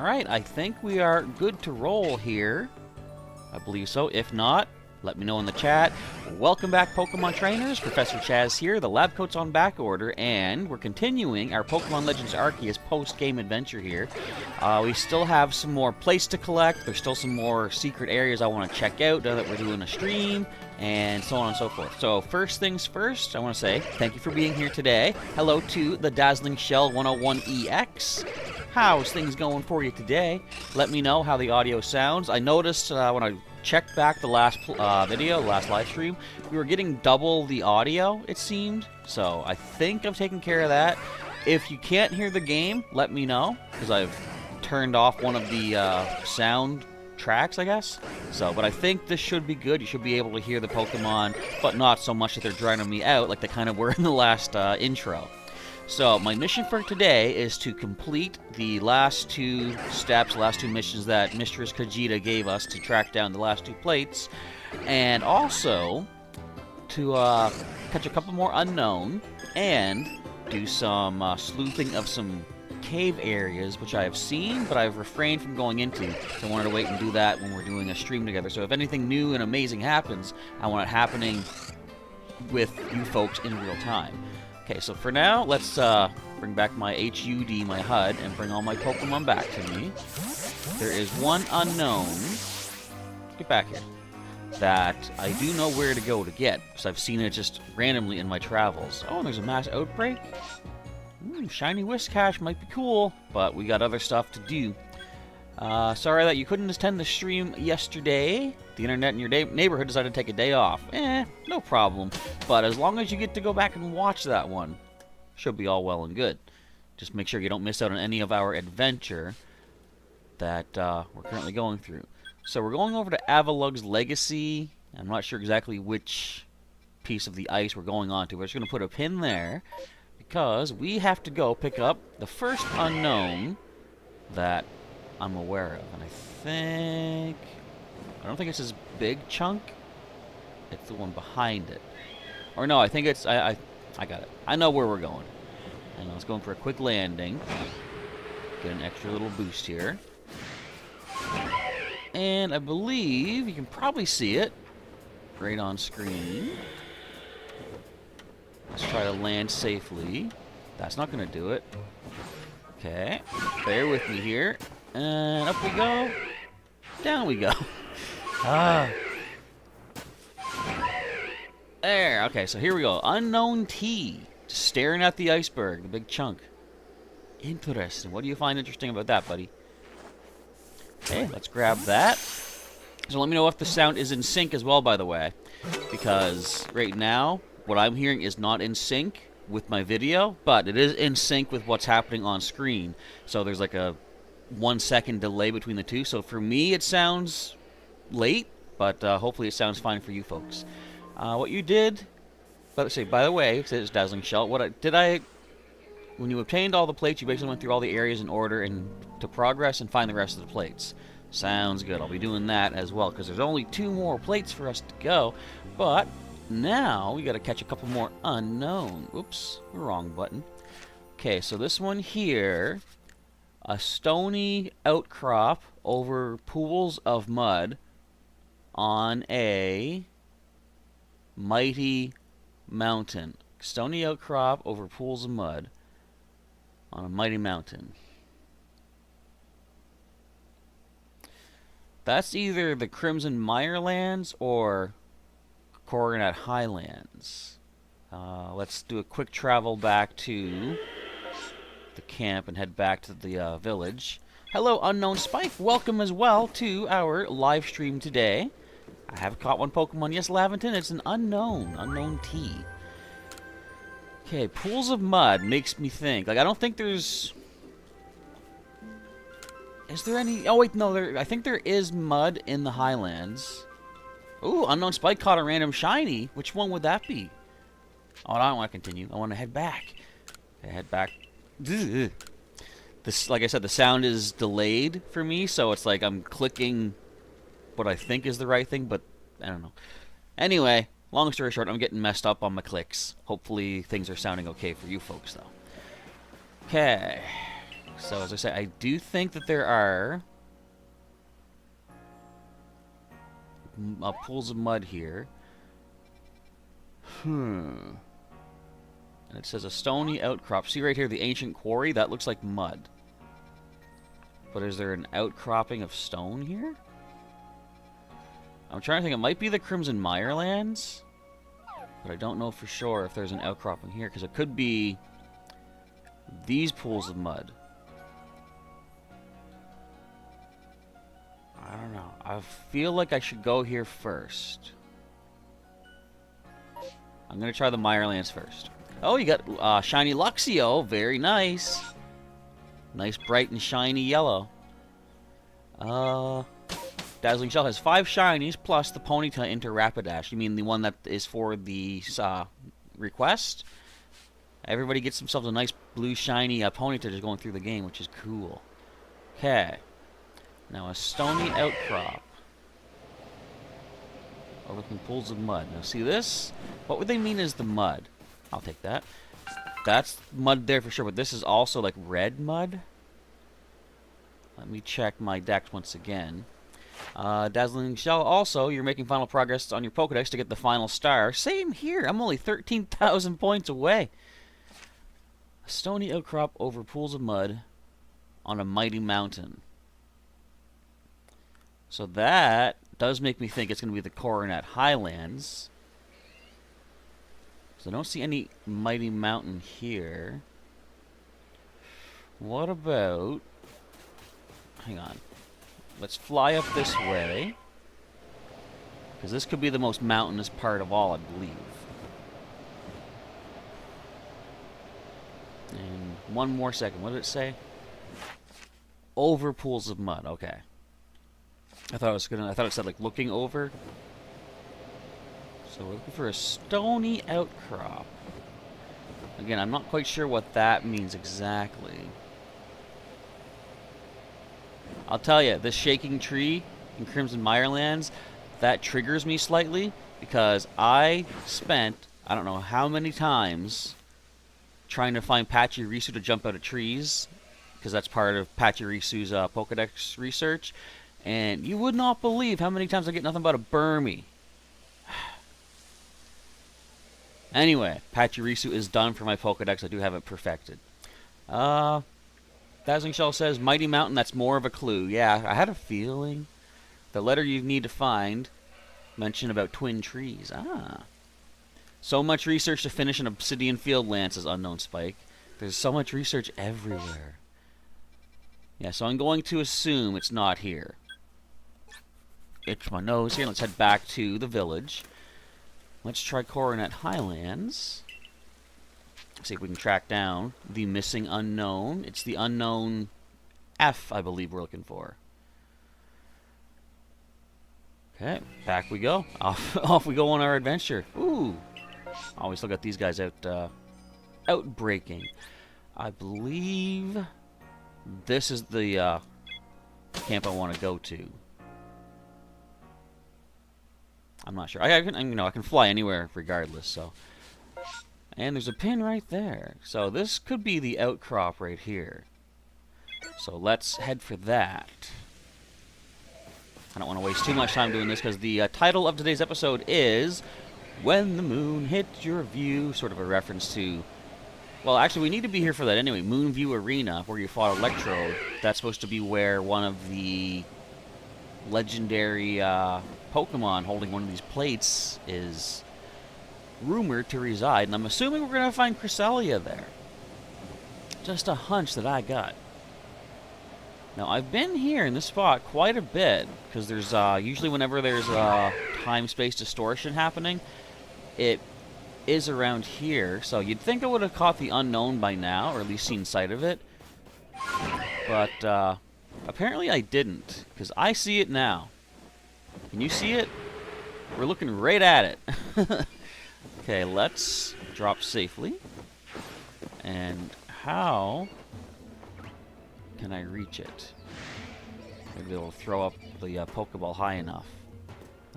Alright, I think we are good to roll here. I believe so. If not, let me know in the chat. Welcome back, Pokemon Trainers. Professor Chaz here. The lab coat's on back order, and we're continuing our Pokemon Legends Arceus post-game adventure here. We still have some more plates to collect. There's still some more secret areas I want to check out now that we're doing a stream, and so on and so forth. So first things first, I want to say thank you for being here today. Hello to the Dazzling Shell 101EX. How's things going for you today? Let me know how the audio sounds. I noticed when I checked back the last video, the last live stream, we were getting double the audio, it seemed. So I think I've taken care of that. If you can't hear the game, let me know, because I've turned off one of the sound tracks, I guess. So, but I think this should be good. You should be able to hear the Pokemon, but not so much that they're drowning me out like they kind of were in the last intro. So, my mission for today is to complete the last two steps, last two missions that Mistress Vegeta gave us to track down the last two plates, and also to catch a couple more unknown, and do some sleuthing of some cave areas, which I have seen, but I've refrained from going into, so I wanted to wait and do that when we're doing a stream together. So if anything new and amazing happens, I want it happening with you folks in real time. Okay, so for now, let's bring back my HUD, my HUD, and bring all my Pokemon back to me. There is one unknown, get back here, that I do know where to go to get, because I've seen it just randomly in my travels. Oh, and there's a mass outbreak? Shiny Whiscash might be cool, but we got other stuff to do. Sorry that you couldn't attend the stream yesterday. The internet in your neighborhood decided to take a day off. No problem. But as long as you get to go back and watch that one, should be all well and good. Just make sure you don't miss out on any of our adventure that we're currently going through. So we're going over to Avalug's Legacy. I'm not sure exactly which piece of the ice we're going on to. We're just going to put a pin there, because we have to go pick up the first unknown that I'm aware of. And I don't think it's this big chunk. It's the one behind it. Or no, I think it's, I got it. I know where we're going. And I was going for a quick landing. Get an extra little boost here. And I believe you can probably see it right on screen. Let's try to land safely. That's not going to do it. Okay. Bear with me here. And up we go. Down we go. There. Okay, so here we go. Unknown T. Just staring at the iceberg, the big chunk. Interesting. What do you find interesting about that, buddy? Okay, let's grab that. So let me know if the sound is in sync as well, by the way. Because right now, what I'm hearing is not in sync with my video, but it is in sync with what's happening on screen. So there's like a 1 second delay between the two. So for me, it sounds late, but hopefully it sounds fine for you folks. What you did, let's say, by the way, it says Dazzling Shell. When you obtained all the plates, you basically went through all the areas in order and to progress and find the rest of the plates. Sounds good. I'll be doing that as well, because there's only 2 more plates for us to go. But now we got to catch a couple more unknown. Oops, wrong button. Okay, so this one here, a stony outcrop over pools of mud on a mighty mountain. Stony outcrop over pools of mud on a mighty mountain. That's either the Crimson Mirelands or Coronet Highlands. Let's do a quick travel back to the camp and head back to the village. Hello, Unknown Spike. Welcome as well to our live stream today. I have caught one Pokemon. Yes, Laventon. It's an Unknown T. Okay, pools of mud makes me think. Like, I don't think there's... Is there any... Oh, wait, no. I think there is mud in the Highlands. Ooh, Unknown Spike caught a random shiny. Which one would that be? Oh, I don't want to continue. I want to head back. Okay, head back. This, like I said, the sound is delayed for me, so it's like I'm clicking what I think is the right thing, but I don't know. Anyway, long story short, I'm getting messed up on my clicks. Hopefully things are sounding okay for you folks, though. Okay. So, as I say, I do think that there are pools of mud here. And it says a stony outcrop. See right here, the ancient quarry? That looks like mud. But is there an outcropping of stone here? I'm trying to think. It might be the Crimson Mirelands. But I don't know for sure if there's an outcropping here. Because it could be these pools of mud. I don't know. I feel like I should go here first. I'm going to try the Mirelands first. Oh, you got shiny Luxio. Very nice. Nice bright and shiny yellow. Dazzling Shell has 5 shinies plus the Ponyta into Rapidash. You mean the one that is for the request? Everybody gets themselves a nice blue shiny Ponyta just going through the game, which is cool. Okay. Now a stony outcrop. Overlooking pools of mud. Now see this? What would they mean is the mud? I'll take that. That's mud there for sure, but this is also like red mud. Let me check my dex once again. Dazzling Shell, also, you're making final progress on your Pokedex to get the final star. Same here. I'm only 13,000 points away. A stony outcrop over pools of mud on a mighty mountain. So that does make me think it's going to be the Coronet Highlands. So I don't see any mighty mountain here. What about... Hang on. Let's fly up this way. Because this could be the most mountainous part of all, I believe. And one more second. What did it say? Over pools of mud. Okay. I thought it said like looking over. So we're looking for a stony outcrop. Again, I'm not quite sure what that means exactly. I'll tell you, this shaking tree in Crimson Mirelands, that triggers me slightly because I spent, I don't know how many times, trying to find Pachirisu to jump out of trees, because that's part of Pachirisu's Pokedex research, and you would not believe how many times I get nothing but a Burmy. Anyway, Pachirisu is done for my Pokedex. I do have it perfected. Dazzling Shell says, Mighty Mountain, that's more of a clue. Yeah, I had a feeling. The letter you need to find mentioned about twin trees. Ah. So much research to finish an obsidian field land, says Unknown Spike. There's so much research everywhere. Yeah, so I'm going to assume it's not here. Itch my nose here. Let's head back to the village. Let's try Coronet Highlands. See if we can track down the missing unknown. It's the unknown F, I believe we're looking for. Okay, back we go. Off we go on our adventure. Ooh. Oh, we still got these guys outbreaking. I believe this is the camp I want to go to. I'm not sure. I can fly anywhere regardless, so. And there's a pin right there. So this could be the outcrop right here. So let's head for that. I don't want to waste too much time doing this because the title of today's episode is When the Moon Hits Your View, sort of a reference to... Well, actually, we need to be here for that anyway. Moonview Arena, where you fought Electrode. That's supposed to be where one of the legendary Pokemon holding one of these plates is rumored to reside, and I'm assuming we're going to find Cresselia there. Just a hunch that I got. Now, I've been here in this spot quite a bit, because there's usually whenever there's time-space distortion happening, it is around here, so you'd think I would have caught the unknown by now, or at least seen sight of it, but apparently I didn't, because I see it now. Can you see it? We're looking right at it. Okay, let's drop safely. And how can I reach it? Maybe it'll throw up the Pokeball high enough.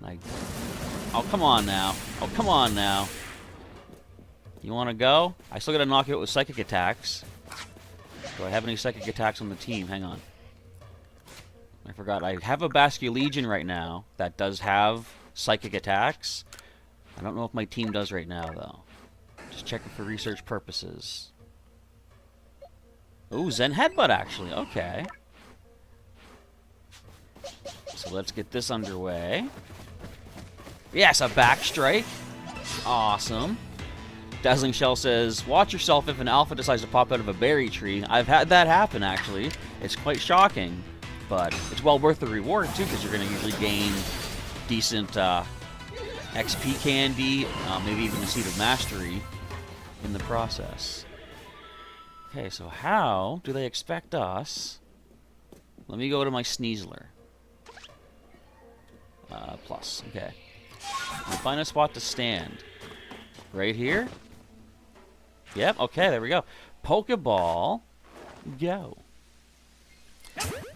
And oh, come on now. Oh, come on now. You want to go? I still got to knock it out with psychic attacks. Do I have any psychic attacks on the team? Hang on. I forgot. I have a Basculegion right now that does have psychic attacks. I don't know if my team does right now, though. Just checking for research purposes. Ooh, Zen Headbutt, actually. Okay. So let's get this underway. Yes, a back strike. Awesome. Dazzling Shell says, watch yourself if an alpha decides to pop out of a berry tree. I've had that happen, actually. It's quite shocking, but it's well worth the reward, too, because you're going to usually gain decent XP candy, maybe even a Seed of Mastery in the process. Okay, so how do they expect us? Let me go to my Sneasler. Plus, okay. I'll find a spot to stand. Right here? Yep, okay, there we go. Pokeball, go.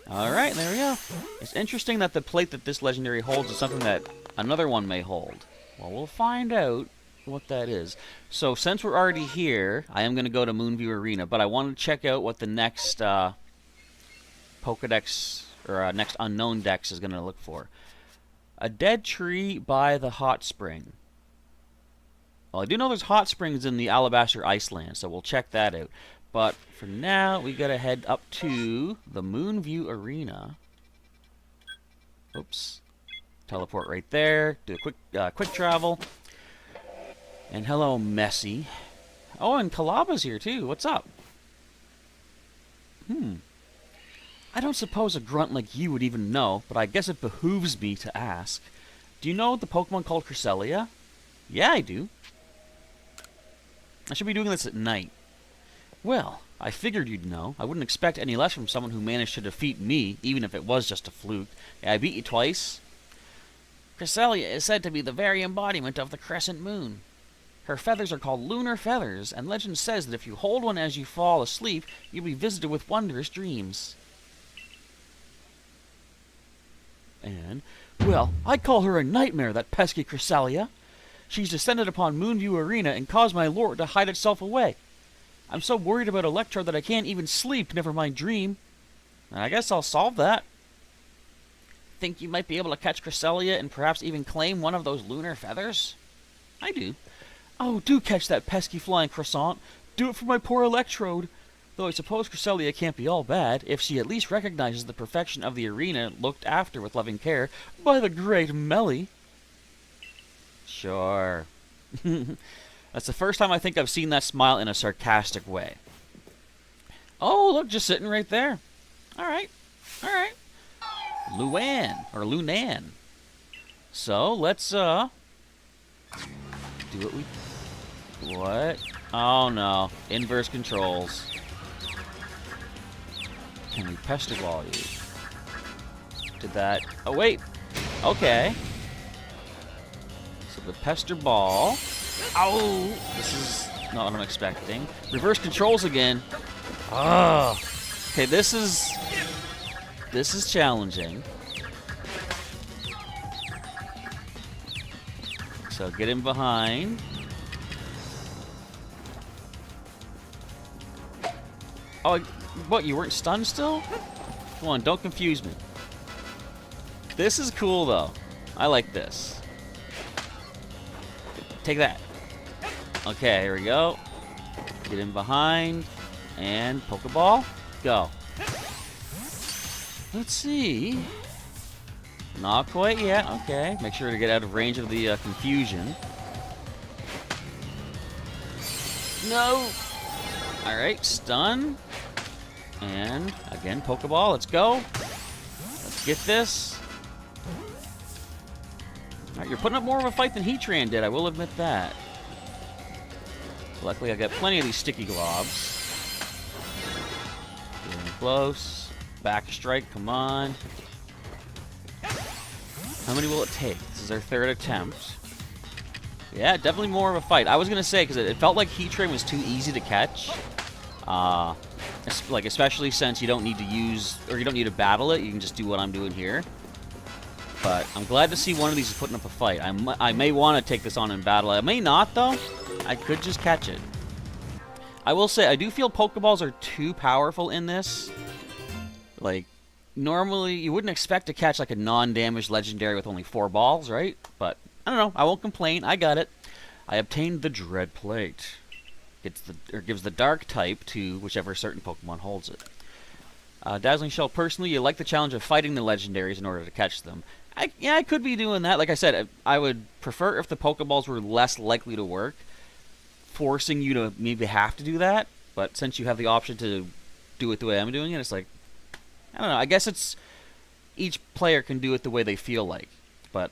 Alright, there we go. It's interesting that the plate that this legendary holds is something that another one may hold. Well, we'll find out what that is. So, since we're already here, I am going to go to Moonview Arena, but I want to check out what the next Pokedex, or next unknown dex is going to look for. A dead tree by the hot spring. Well, I do know there's hot springs in the Alabaster Iceland, so we'll check that out. But for now, we gotta head up to the Moonview Arena. Oops. Teleport right there. Do a quick travel. And hello, Messy. Oh, and Kalaba's here too. What's up? I don't suppose a grunt like you would even know, but I guess it behooves me to ask. Do you know the Pokemon called Cresselia? Yeah, I do. I should be doing this at night. Well, I figured you'd know. I wouldn't expect any less from someone who managed to defeat me, even if it was just a fluke. Yeah, I beat you twice. Cresselia is said to be the very embodiment of the crescent moon. Her feathers are called Lunar Feathers, and legend says that if you hold one as you fall asleep, you'll be visited with wondrous dreams. And, well, I call her a nightmare, that pesky Cresselia. She's descended upon Moonview Arena and caused my lord to hide itself away. I'm so worried about Electro that I can't even sleep, never mind dream. And I guess I'll solve that. Think you might be able to catch Cresselia and perhaps even claim one of those Lunar Feathers? I do. Oh, do catch that pesky flying croissant. Do it for my poor Electrode. Though I suppose Cresselia can't be all bad, if she at least recognizes the perfection of the arena looked after with loving care by the great Melly. Sure. That's the first time I think I've seen that smile in a sarcastic way. Oh, look, just sitting right there. Alright. Alright. Luan, or Lunan. So, let's, do what we... What? Oh, no. Inverse controls. Can we Pester Ball you? Did that... Oh, wait. Okay. So the Pester Ball... Ow! This is not what I'm expecting. Reverse controls again. Oh. Okay, this is challenging. So get in behind. Oh, what? You weren't stunned still? Come on, don't confuse me. This is cool though. I like this. Take that. Okay, here we go. Get in behind. And Pokeball. Go. Let's see. Not quite yet. Okay. Make sure to get out of range of the confusion. No. Alright, stun. And, again, Pokeball. Let's go. Let's get this. Alright, you're putting up more of a fight than Heatran did. I will admit that. Luckily, I got plenty of these sticky globs. Getting close. Back strike, come on. How many will it take? This is our third attempt. Yeah, definitely more of a fight. I was going to say, because it felt like Heatran was too easy to catch. Like, especially since you don't need to use, or you don't need to battle it. You can just do what I'm doing here. But I'm glad to see one of these is putting up a fight. I may want to take this on in battle. I may not, though. I could just catch it. I will say, I do feel Pokeballs are too powerful in this. Like, normally, you wouldn't expect to catch like a non-damaged legendary with only 4 balls, right? But, I don't know, I won't complain, I got it. I obtained the Dread Plate. Gives the Dark type to whichever certain Pokemon holds it. Dazzling Shell, personally, you like the challenge of fighting the legendaries in order to catch them. Yeah, I could be doing that. Like I said, I would prefer if the Pokeballs were less likely to work, forcing you to maybe have to do that. But since you have the option to do it the way I'm doing it, it's like, I don't know. I guess it's each player can do it the way they feel like. But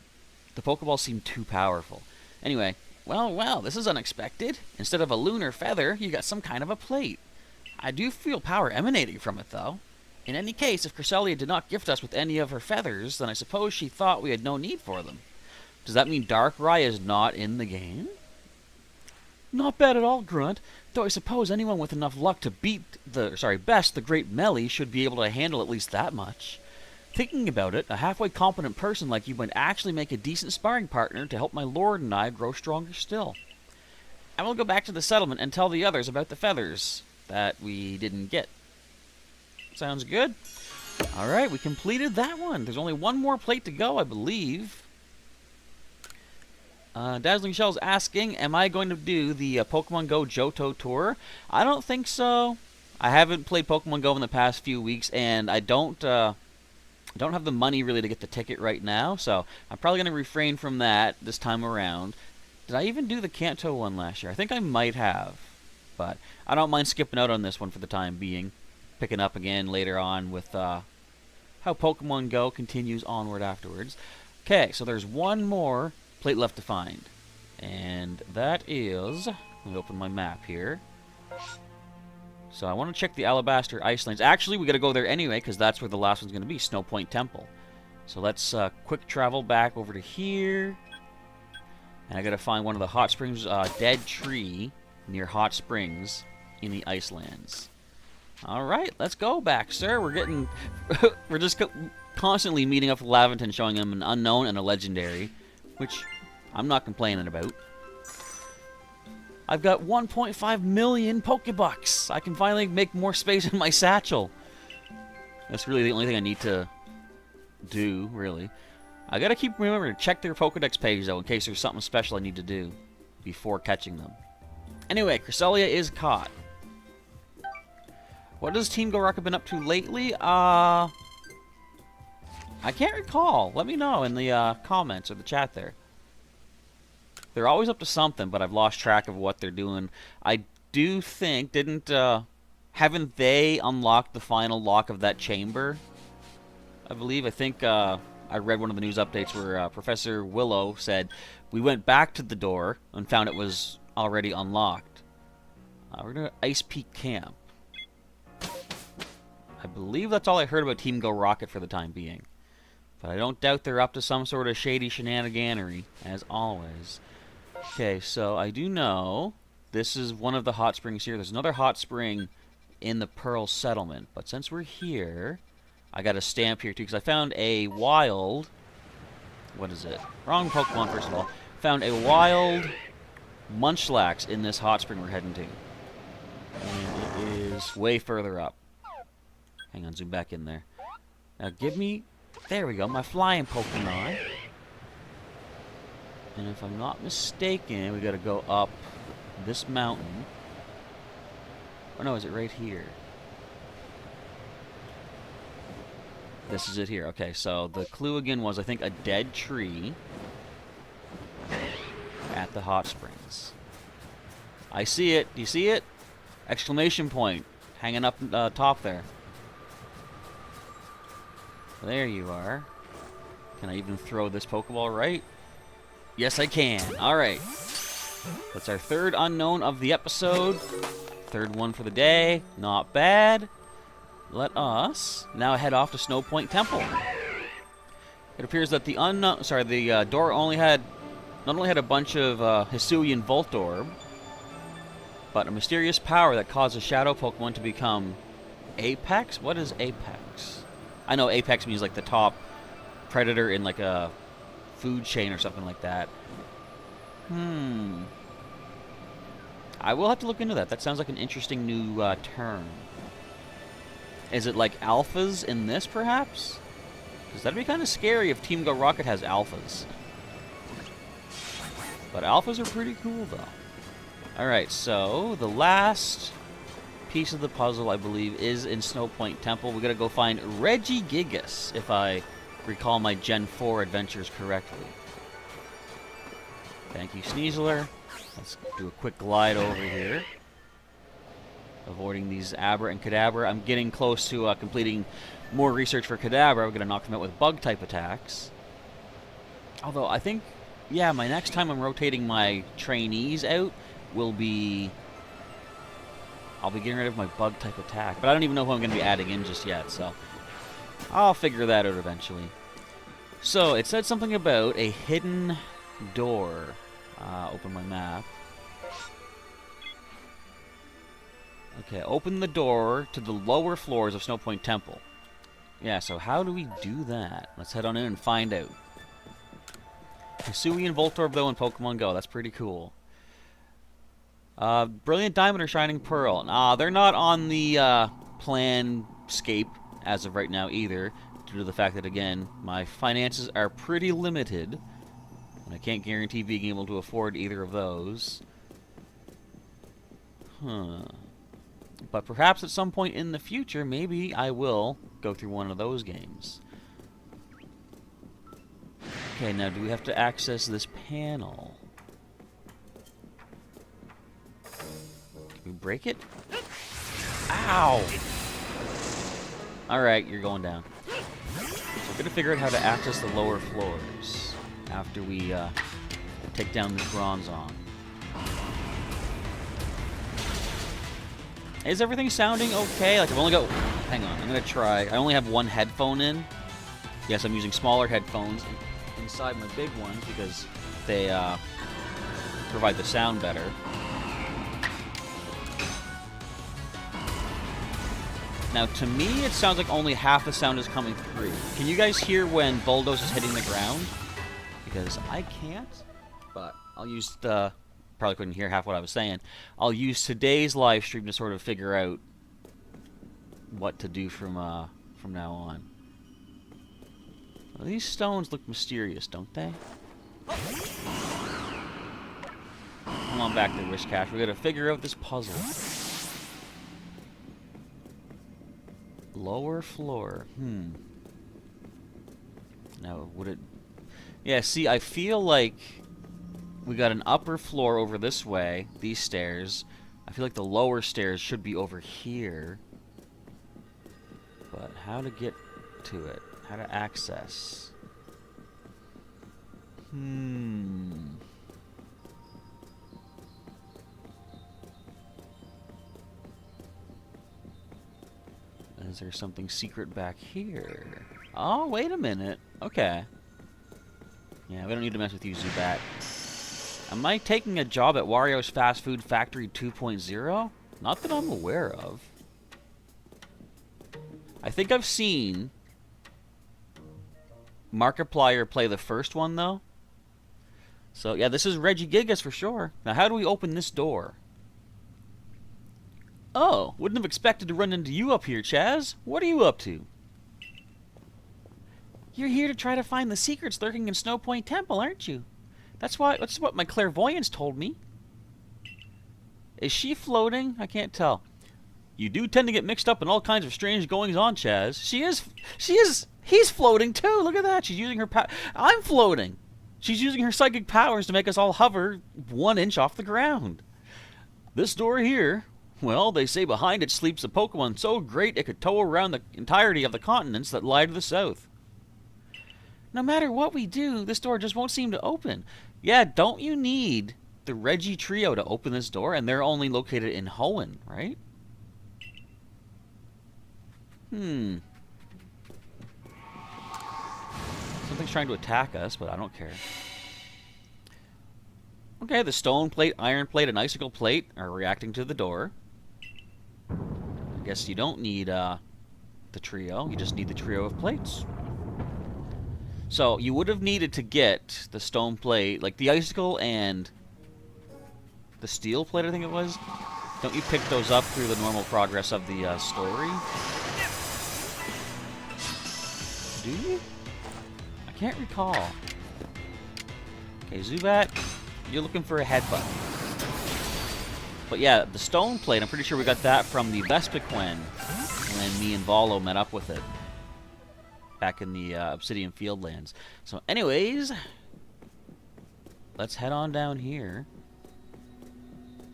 the Pokeballs seem too powerful. Anyway, well, this is unexpected. Instead of a Lunar Feather, you got some kind of a plate. I do feel power emanating from it, though. In any case, if Cresselia did not gift us with any of her feathers, then I suppose she thought we had no need for them. Does that mean Darkrai is not in the game? Not bad at all, Grunt. Though I suppose anyone with enough luck to best the Great Melly should be able to handle at least that much. Thinking about it, a halfway competent person like you might actually make a decent sparring partner to help my lord and I grow stronger still. I will go back to the settlement and tell the others about the feathers that we didn't get. Sounds good. Alright, we completed that one. There's only one more plate to go, I believe. Dazzling Shell's asking, am I going to do the Pokemon Go Johto Tour? I don't think so. I haven't played Pokemon Go in the past few weeks, and I don't have the money really to get the ticket right now, so I'm probably going to refrain from that this time around. Did I even do the Kanto one last year? I think I might have, but I don't mind skipping out on this one for the time being. Picking up again later on with how Pokemon Go continues onward afterwards. Okay, so there's one more plate left to find. And that is... Let me open my map here. So I want to check the Alabaster Icelands. Actually, we got to go there anyway, because that's where the last one's going to be, Snow Point Temple. So let's quick travel back over to here. And I got to find one of the hot springs, dead tree near hot springs in the Icelands. Alright, let's go back, sir. We're getting... we're just constantly meeting up with Laventon, showing him an unknown and a legendary, which I'm not complaining about. I've got 1.5 million Pokebucks. I can finally make more space in my satchel. That's really the only thing I need to do, really. I gotta keep remembering to check their Pokedex page, though, in case there's something special I need to do before catching them. Anyway, Cresselia is caught. What has Team Go Rocket been up to lately? I can't recall. Let me know in the comments or the chat there. They're always up to something, but I've lost track of what they're doing. I do think, haven't they unlocked the final lock of that chamber? I think I read one of the news updates where Professor Willow said, we went back to the door and found it was already unlocked. We're going to Ice Peak Camp. I believe that's all I heard about Team Go Rocket for the time being. But I don't doubt they're up to some sort of shady shenaniganery, as always. Okay, so I do know this is one of the hot springs here. There's another hot spring in the Pearl Settlement. But since we're here, I got a stamp here too, because I found a wild... What is it? Wrong Pokemon, first of all. Found a wild Munchlax in this hot spring we're heading to. And it is way further up. Hang on, zoom back in there. Now give me... There we go, my flying Pokemon. And if I'm not mistaken, we gotta go up this mountain. Oh no, is it right here? This is it here. Okay, so the clue again was, I think, a dead tree at the hot springs. I see it. Do you see it? Exclamation point. Hanging up top there. There you are. Can I even throw this Pokeball right? Yes, I can. Alright. That's our third unknown of the episode. Third one for the day. Not bad. Let us now head off to Snow Point Temple. It appears that the door not only had a bunch of Hisui and Voltorb, but a mysterious power that causes Shadow Pokemon to become Apex? What is Apex? I know Apex means like the top predator in like a food chain or something like that. I will have to look into that. That sounds like an interesting new term. Is it like alphas in this, perhaps? Because that'd be kind of scary if Team Go Rocket has alphas. But alphas are pretty cool, though. Alright, so the last piece of the puzzle, I believe, is in Snow Point Temple. We gotta go find Regigigas, if I recall my Gen 4 adventures correctly. Thank you, Sneasler. Let's do a quick glide over here. Avoiding these Abra and Kadabra. I'm getting close to completing more research for Kadabra. We're going to knock them out with bug-type attacks. Although, I think, yeah, my next time I'm rotating my trainees out will be... I'll be getting rid of my bug-type attack. But I don't even know who I'm going to be adding in just yet, so... I'll figure that out eventually. So, it said something about a hidden door. Open my map. Okay, open the door to the lower floors of Snow Point Temple. Yeah, so how do we do that? Let's head on in and find out. Hisui and Voltorb, though, in Pokemon Go. That's pretty cool. Brilliant Diamond or Shining Pearl? Nah, they're not on the planscape as of right now either, due to the fact that, again, my finances are pretty limited, and I can't guarantee being able to afford either of those. Huh. But perhaps at some point in the future, maybe I will go through one of those games. Okay, now do we have to access this panel? Can we break it? Ow! Alright, you're going down. So we're gonna figure out how to access the lower floors after we take down this Bronzong. Is everything sounding okay? Like, I've only got... Hang on, I'm going to try. I only have one headphone in. Yes, I'm using smaller headphones inside my big ones because they provide the sound better. Now, to me, it sounds like only half the sound is coming through. Can you guys hear when Bulldoze is hitting the ground? Because I can't, but I'll use the... Probably couldn't hear half what I was saying. I'll use today's live stream to sort of figure out what to do from now on. Well, these stones look mysterious, don't they? Come on back there, Wishcash. We gotta figure out this puzzle. Lower floor. Now, would it... Yeah, see, I feel like... We got an upper floor over this way, these stairs. I feel like the lower stairs should be over here. But how to get to it? How to access? Is there something secret back here? Oh, wait a minute. Okay. Yeah, we don't need to mess with you, Zubat. Am I taking a job at Wario's Fast Food Factory 2.0? Not that I'm aware of. I think I've seen Markiplier play the first one, though. So, yeah, this is Regigigas for sure. Now, how do we open this door? Oh, wouldn't have expected to run into you up here, Chaz. What are you up to? You're here to try to find the secrets lurking in Snow Point Temple, aren't you? That's what my clairvoyance told me. Is she floating? I can't tell. You do tend to get mixed up in all kinds of strange goings-on, Chaz. She is... He's floating, too. Look at that. She's using her I'm floating. She's using her psychic powers to make us all hover 1 inch off the ground. This door here, well, they say behind it sleeps a Pokemon so great it could tow around the entirety of the continents that lie to the south. No matter what we do, this door just won't seem to open. Yeah, don't you need the Reggie trio to open this door? And they're only located in Hoenn, right? Something's trying to attack us, but I don't care. Okay, the stone plate, iron plate, and icicle plate are reacting to the door. I guess you don't need the trio. You just need the trio of plates. So, you would have needed to get the stone plate, like the icicle and The steel plate, I think it was. Don't you pick those up through the normal progress of the story? Do you? I can't recall. Okay, Zubat, you're looking for a headbutt. But yeah, the stone plate, I'm pretty sure we got that from the Vespiquen when me and Volo met up with it back in the Obsidian Fieldlands. So anyways, let's head on down here.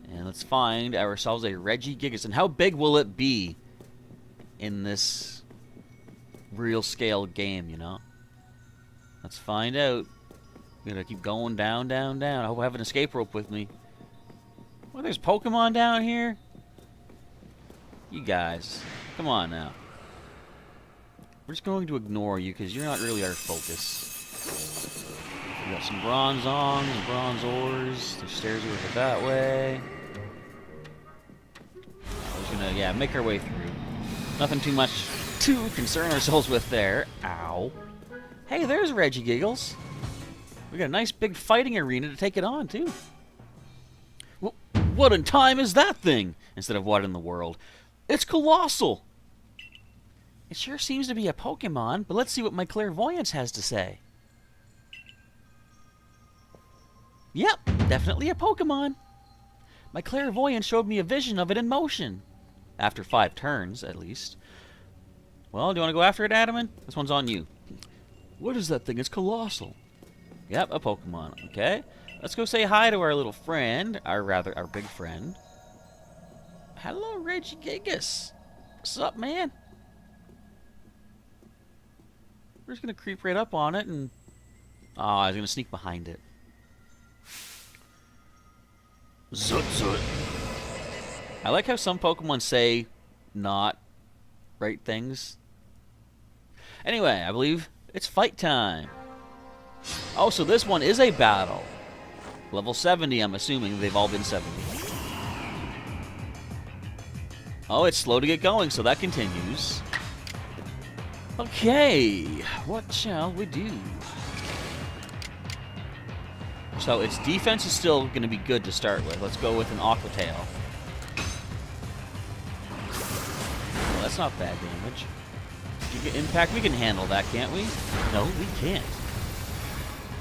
And let's find ourselves a Regigigas. And how big will it be in this real scale game, you know? Let's find out. I'm gonna keep going down, down, down. I hope I have an escape rope with me. Well, there's Pokemon down here. You guys, come on now. We're just going to ignore you because you're not really our focus. We got some Bronzongs and Bronzors. There's stairs over that way. We're just gonna, yeah, make our way through. Nothing too much to concern ourselves with there. Ow. Hey, there's Regigigas. We got a nice big fighting arena to take it on, too. Well, what in time is that thing? Instead of what in the world? It's colossal. It sure seems to be a Pokemon, but let's see what my clairvoyance has to say. Yep, definitely a Pokemon. My clairvoyance showed me a vision of it in motion. After 5 turns, at least. Well, do you want to go after it, Adaman? This one's on you. What is that thing? It's colossal. Yep, a Pokemon. Okay. Let's go say hi to our little friend. Our big friend. Hello, Regigigas. What's up, man? We're just going to creep right up on it and... Oh, I was going to sneak behind it. Zut, zut. I like how some Pokemon say not right things. Anyway, I believe it's fight time. Oh, so this one is a battle. Level 70, I'm assuming. They've all been 70. Oh, it's slow to get going, so that continues. Okay, what shall we do? So its defense is still going to be good to start with. Let's go with an Aqua Tail. Well, that's not bad damage. Did you get impact? We can handle that, can't we? No, we can't.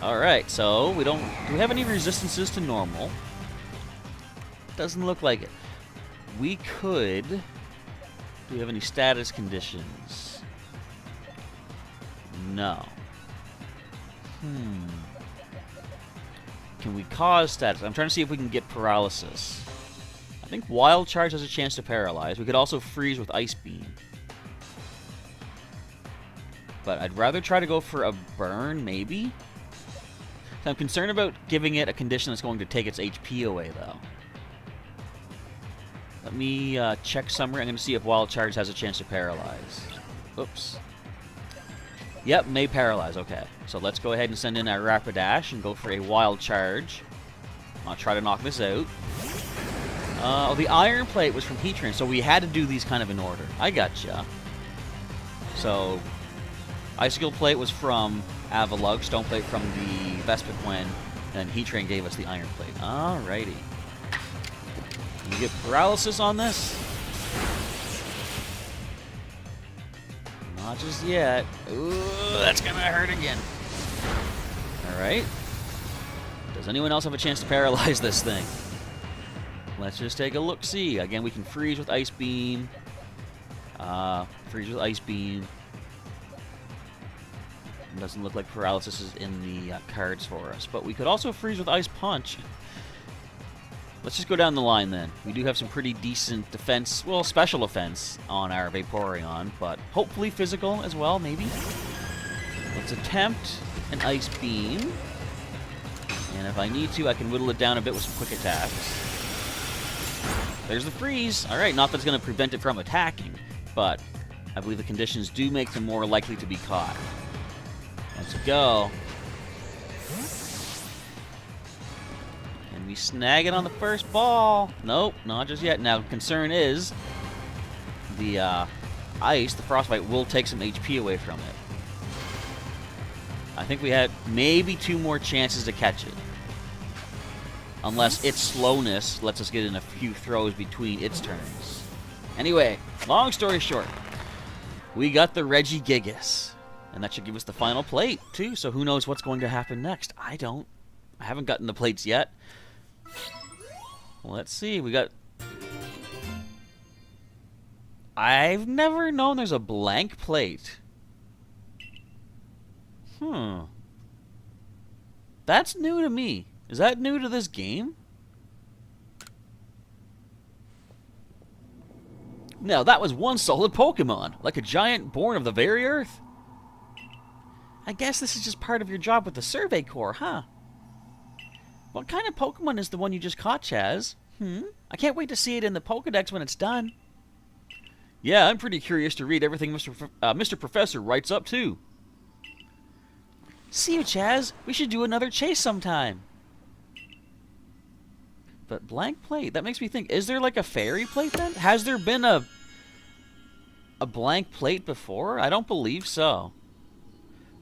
Alright, so we don't... Do we have any resistances to normal? Doesn't look like it. We could... Do we have any status conditions? No. Can we cause status? I'm trying to see if we can get paralysis. I think Wild Charge has a chance to paralyze. We could also freeze with Ice Beam. But I'd rather try to go for a burn, maybe? So I'm concerned about giving it a condition that's going to take its HP away, though. Let me check somewhere. I'm going to see if Wild Charge has a chance to paralyze. Oops. Yep, may paralyze. Okay. So let's go ahead and send in our Rapidash and go for a Wild Charge. I'll try to knock this out. Oh, the Iron Plate was from Heatran, so we had to do these kind of in order. I gotcha. So, Icicle Plate was from Avalugg, Stone Plate from the Vespiquen, and Heatran gave us the Iron Plate. Alrighty. Can you get paralysis on this? Not just yet. Ooh, that's gonna hurt again. Alright. Does anyone else have a chance to paralyze this thing? Let's just take a look-see. Again, we can freeze with Ice Beam. Freeze with Ice Beam. It doesn't look like paralysis is in the cards for us. But we could also freeze with Ice Punch. Let's just go down the line then. We do have some pretty decent defense, well, special offense on our Vaporeon, but hopefully physical as well, maybe. Let's attempt an Ice Beam. And if I need to, I can whittle it down a bit with some quick attacks. There's the freeze. Alright, not that it's going to prevent it from attacking, but I believe the conditions do make them more likely to be caught. Let's go. Can we snag it on the first ball? Nope, not just yet. Now, concern is the ice, the frostbite, will take some HP away from it. I think we had maybe 2 more chances to catch it. Unless its slowness lets us get in a few throws between its turns. Anyway, long story short, we got the Regigigas. And that should give us the final plate, too. So who knows what's going to happen next? I don't. I haven't gotten the plates yet. Well, let's see. We got... I've never known there's a blank plate. That's new to me. Is that new to this game? Now, that was one solid Pokemon. Like a giant born of the very earth. I guess this is just part of your job with the Survey Corps, huh? What kind of Pokemon is the one you just caught, Chaz? I can't wait to see it in the Pokedex when it's done. Yeah, I'm pretty curious to read everything Mr. Professor writes up, too. See you, Chaz. We should do another chase sometime. But blank plate, that makes me think, is there like a fairy plate then? Has there been a blank plate before? I don't believe so.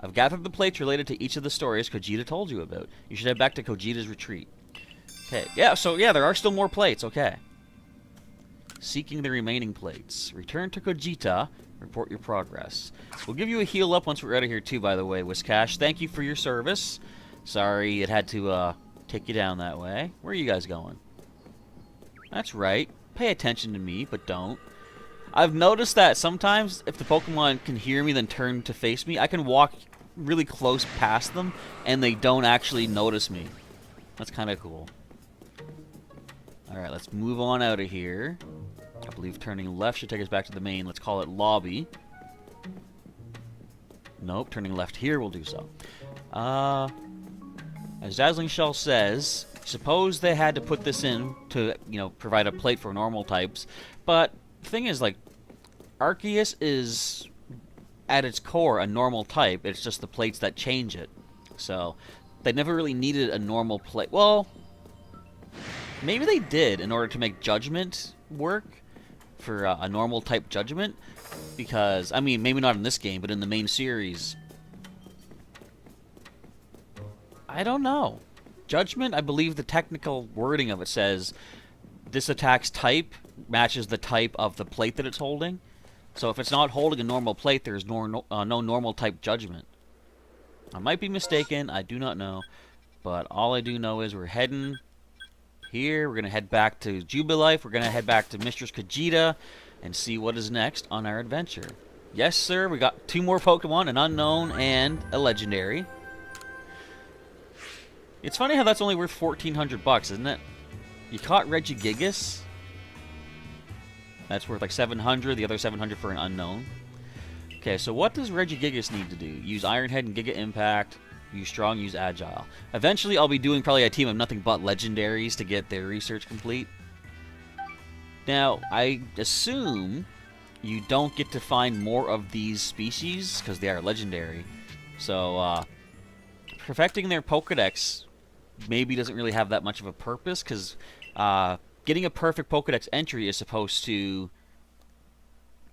I've gathered the plates related to each of the stories Kojita told you about. You should head back to Kojita's retreat. Okay, yeah, so yeah, there are still more plates, okay. Seeking the remaining plates. Return to Kojita, report your progress. We'll give you a heal up once we're out of here too, by the way, Whiskash. Thank you for your service. Sorry it had to take you down that way. Where are you guys going? That's right. Pay attention to me, but don't. I've noticed that sometimes if the Pokemon can hear me then turn to face me, I can walk really close past them and they don't actually notice me. That's kind of cool. Alright, let's move on out of here. I believe turning left should take us back to the main, let's call it lobby. Nope, turning left here will do so. As Dazzling Shell says, suppose they had to put this in to, provide a plate for normal types, but the thing is, like, Arceus is, at its core, a normal type. It's just the plates that change it. So, they never really needed a normal plate. Well, maybe they did in order to make Judgment work for a normal type Judgment. Because, I mean, maybe not in this game, but in the main series. I don't know. Judgment, I believe the technical wording of it says, this attack's type matches the type of the plate that it's holding. So if it's not holding a normal plate, there's no normal type Judgment. I might be mistaken, I do not know. But all I do know is we're heading here. We're going to head back to Jubilife. We're going to head back to Mistress Vegeta and see what is next on our adventure. Yes, sir, we got 2 more Pokemon, an unknown and a legendary. It's funny how that's only worth 1,400 bucks, isn't it? You caught Regigigas. That's worth like 700, the other 700 for an unknown. Okay, so what does Regigigas need to do? Use Iron Head and Giga Impact. Use Strong, use Agile. Eventually, I'll be doing probably a team of nothing but legendaries to get their research complete. Now, I assume you don't get to find more of these species because they are legendary. So, perfecting their Pokedex maybe doesn't really have that much of a purpose because getting a perfect Pokedex entry is supposed to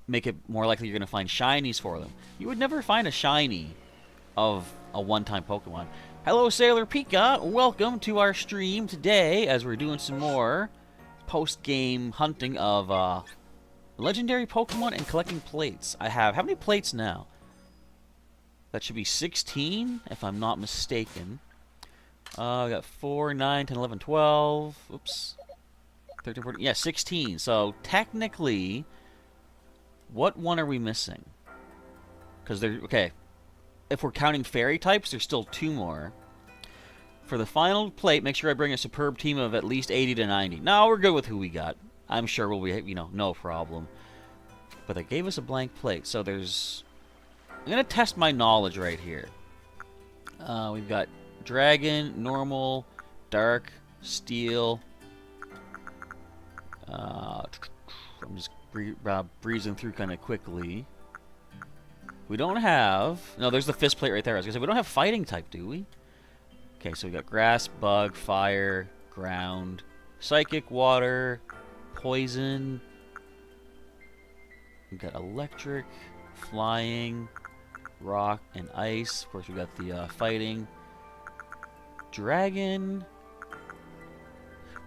make it more likely you're going to find shinies for them. You would never find a shiny of a one-time Pokemon. Hello, Sailor Pika. Welcome to our stream today as we're doing some more post-game hunting of legendary Pokemon and collecting plates. I have... how many plates now? That should be 16, if I'm not mistaken. I got 4, 9, 10, 11, 12. Oops. 13, 14. Yeah, 16. So, technically, what one are we missing? Because they're... okay. If we're counting fairy types, there's still 2 more. For the final plate, make sure I bring a superb team of at least 80 to 90. No, we're good with who we got. I'm sure we'll be, no problem. But they gave us a blank plate, so there's... I'm going to test my knowledge right here. We've got Dragon, Normal, Dark, Steel. I'm just breezing through kind of quickly. We don't have... no, there's the fist plate right there. I was going to say, we don't have fighting type, do we? Okay, so we got Grass, Bug, Fire, Ground, Psychic, Water, Poison. We got Electric, Flying, Rock, and Ice. Of course, we got the Fighting. Dragon.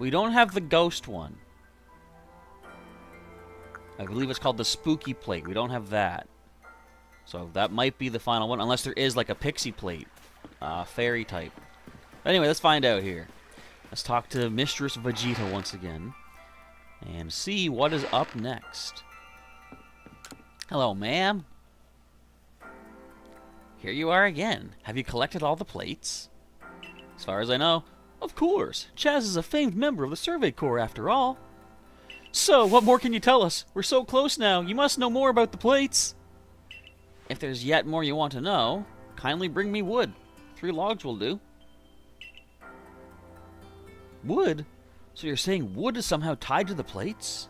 We don't have the ghost one. I believe it's called the spooky plate. We don't have that. So that might be the final one, unless there is like a pixie plate. Fairy type. But anyway, let's find out here. Let's talk to Mistress Vegeta once again. And see what is up next. Hello, ma'am. Here you are again. Have you collected all the plates? As far as I know, of course. Chaz is a famed member of the Survey Corps after all. So, what more can you tell us? We're so close now. You must know more about the plates. If there's yet more you want to know, kindly bring me wood. 3 logs will do. Wood? So you're saying wood is somehow tied to the plates?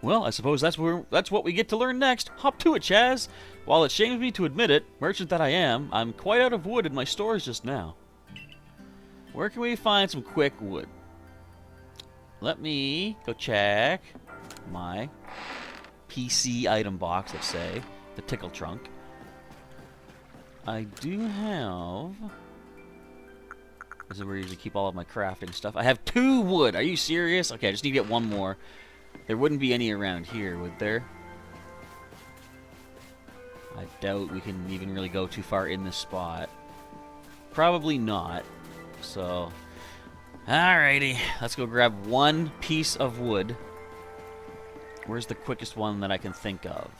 Well, I suppose that's what we get to learn next. Hop to it, Chaz. While it shames me to admit it, merchant that I am, I'm quite out of wood in my stores just now. Where can we find some quick wood? Let me go check my PC item box, let's say. The tickle trunk. I do have... This is where I usually keep all of my crafting stuff. I have 2 wood. Are you serious? Okay, I just need to get 1 more. There wouldn't be any around here, would there? I doubt we can even really go too far in this spot. Probably not. So, alrighty. Let's go grab 1 piece of wood. Where's the quickest one that I can think of?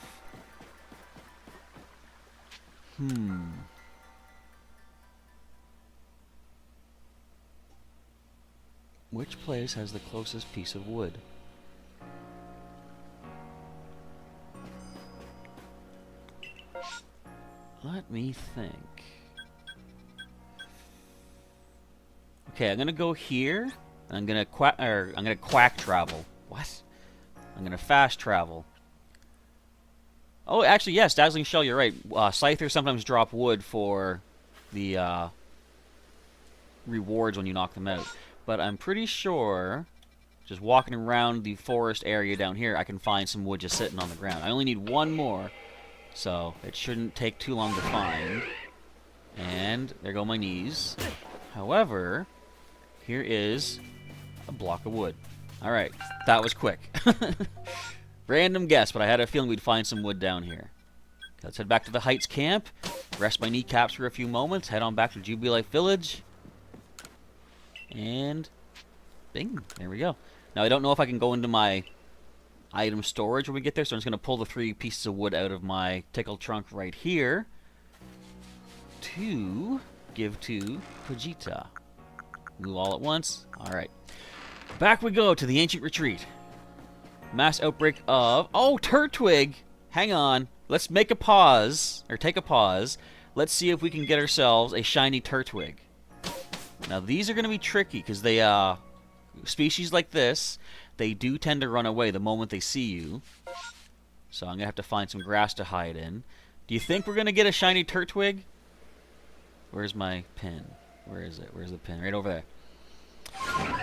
Which place has the closest piece of wood? Let me think. Okay, I'm gonna go here. I'm gonna quack travel. What? I'm gonna fast travel. Oh, actually, yes, Dazzling Shell, you're right. Scythers sometimes drop wood for the rewards when you knock them out. But I'm pretty sure, just walking around the forest area down here, I can find some wood just sitting on the ground. I only need 1 more, so it shouldn't take too long to find. And there go my knees. However, here is a block of wood. Alright, that was quick. Random guess, but I had a feeling we'd find some wood down here. Let's head back to the Heights camp, rest my kneecaps for a few moments, head on back to Jubilife Village, and bing, there we go. Now I don't know if I can go into my item storage when we get there, so I'm just going to pull the 3 pieces of wood out of my tickle trunk right here to give to Vegeta. Move all at once. Alright. Back we go to the ancient retreat. Mass outbreak of... Oh, Turtwig! Hang on. Let's make a pause, or take a pause. Let's see if we can get ourselves a shiny Turtwig. Now, these are going to be tricky, because they, species like this, they do tend to run away the moment they see you. So I'm going to have to find some grass to hide in. Do you think we're going to get a shiny Turtwig? Where's my pin? Where is it? Where's the pin? Right over there.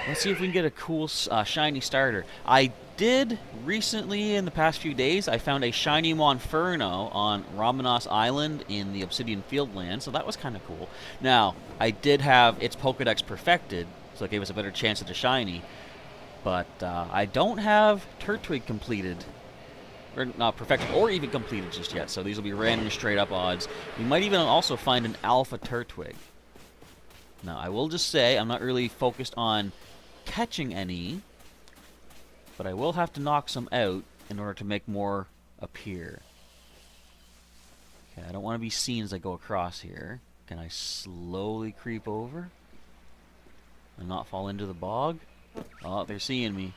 Let's see if we can get a cool shiny starter. I did recently, in the past few days, I found a shiny Monferno on Ramenos Island in the Obsidian Fieldland, so that was kind of cool. Now, I did have its Pokedex perfected, so it gave us a better chance at a shiny, but I don't have Turtwig completed, or not perfected, or even completed just yet, so these will be random straight-up odds. We might even also find an Alpha Turtwig. Now, I will just say, I'm not really focused on catching any, but I will have to knock some out in order to make more appear. Okay, I don't want to be seen as I go across here. Can I slowly creep over and not fall into the bog? Oh, they're seeing me.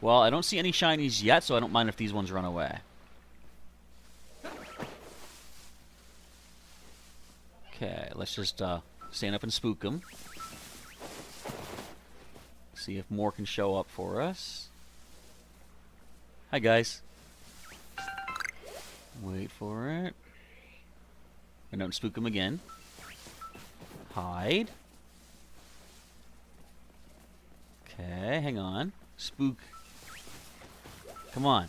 Well, I don't see any shinies yet, so I don't mind if these ones run away. Okay, let's just stand up and spook them. See if more can show up for us. Hi, guys. Wait for it. And don't spook them again. Hide. Okay, hang on. Spook. Come on.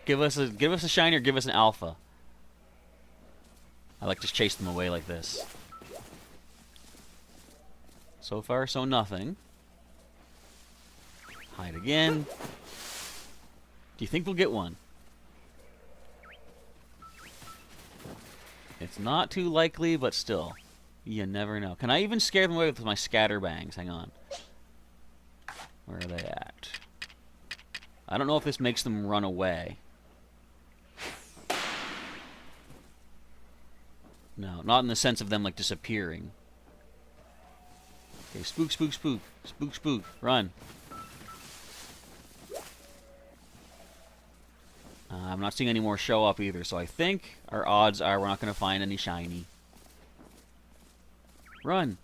Give us a shiny or give us an alpha. I like to chase them away like this. So far, so nothing. Hide again. Do you think we'll get one? It's not too likely, but still. You never know. Can I even scare them away with my scatterbangs? Hang on. Where are they at? I don't know if this makes them run away. No, not in the sense of them, like, disappearing. Okay, spook, spook, spook. Spook, spook. Run. I'm not seeing any more show up either, so I think our odds are we're not going to find any shiny. Run.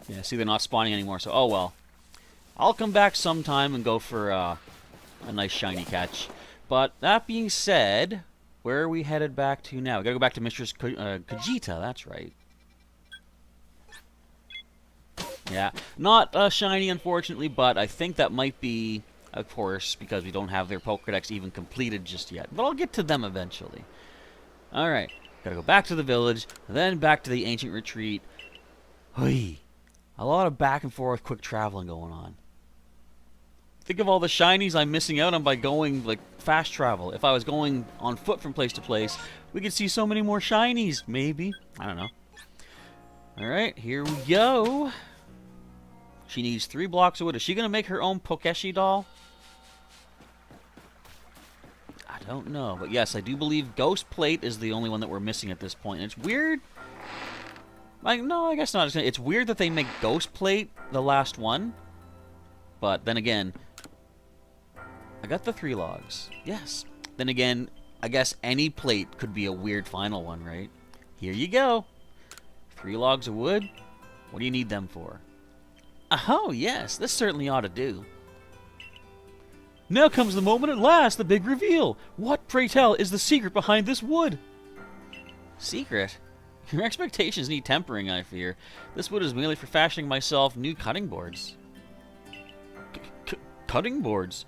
Yeah, see, they're not spawning anymore, so oh well. I'll come back sometime and go for a nice shiny catch. But that being said, where are we headed back to now? We gotta go back to Mistress Vegeta, that's right. Yeah, not shiny, unfortunately, but I think that might be, of course, because we don't have their Pokédex even completed just yet. But I'll get to them eventually. Alright, gotta go back to the village, then back to the ancient retreat. Hui. A lot of back and forth quick traveling going on. Think of all the shinies I'm missing out on by going, like, fast travel. If I was going on foot from place to place, we could see so many more shinies, maybe. I don't know. Alright, here we go. She needs 3 blocks of wood. Is she going to make her own Pokeshi doll? I don't know. But yes, I do believe Ghost Plate is the only one that we're missing at this point. And it's weird. Like, no, I guess not. It's weird that they make Ghost Plate the last one. But then again, I got the 3 logs. Yes. Then again, I guess any plate could be a weird final one, right? Here you go. 3 logs of wood. What do you need them for? Oh, yes. This certainly ought to do. Now comes the moment at last, the big reveal. What, pray tell, is the secret behind this wood? Secret? Your expectations need tempering, I fear. This wood is merely for fashioning myself new cutting boards. Cutting boards?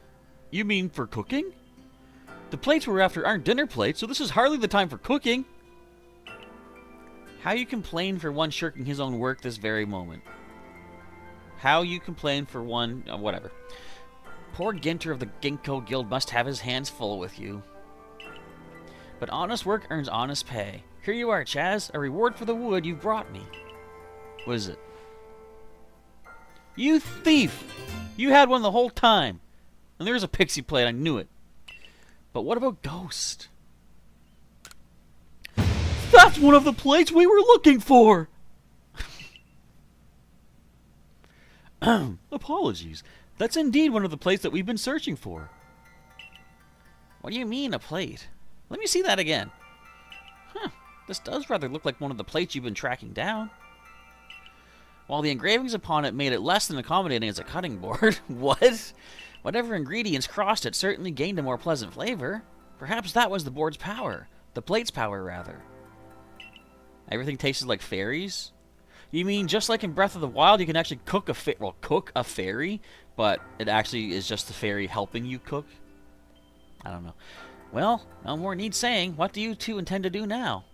You mean for cooking? The plates we're after aren't dinner plates, so this is hardly the time for cooking. How you complain for one shirking his own work this very moment. How you complain for one... whatever. Poor Ginter of the Ginkgo Guild must have his hands full with you. But honest work earns honest pay. Here you are, Chaz, a reward for the wood you've brought me. What is it? You thief! You had one the whole time. And there's a pixie plate, I knew it. But what about Ghost? That's one of the plates we were looking for! Apologies. That's indeed one of the plates that we've been searching for. What do you mean, a plate? Let me see that again. Huh. This does rather look like one of the plates you've been tracking down. While the engravings upon it made it less than accommodating as a cutting board. What? Whatever ingredients crossed it certainly gained a more pleasant flavor. Perhaps that was the board's power. The plate's power, rather. Everything tasted like fairies? You mean just like in Breath of the Wild, you can actually cook a fairy, but it actually is just the fairy helping you cook? I don't know. Well, no more need saying. What do you two intend to do now?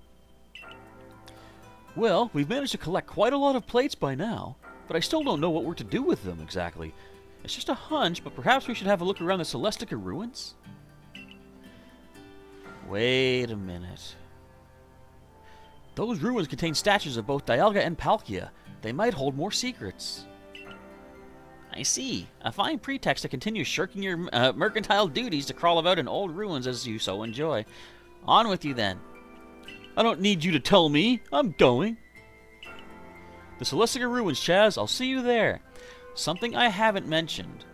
Well, we've managed to collect quite a lot of plates by now, but I still don't know what we're to do with them exactly. It's just a hunch, but perhaps we should have a look around the Celestica ruins? Wait a minute. Those ruins contain statues of both Dialga and Palkia. They might hold more secrets. I see. A fine pretext to continue shirking your mercantile duties to crawl about in old ruins as you so enjoy. On with you, then. I don't need you to tell me. I'm going. The Celestica ruins, Chaz. I'll see you there. Something I haven't mentioned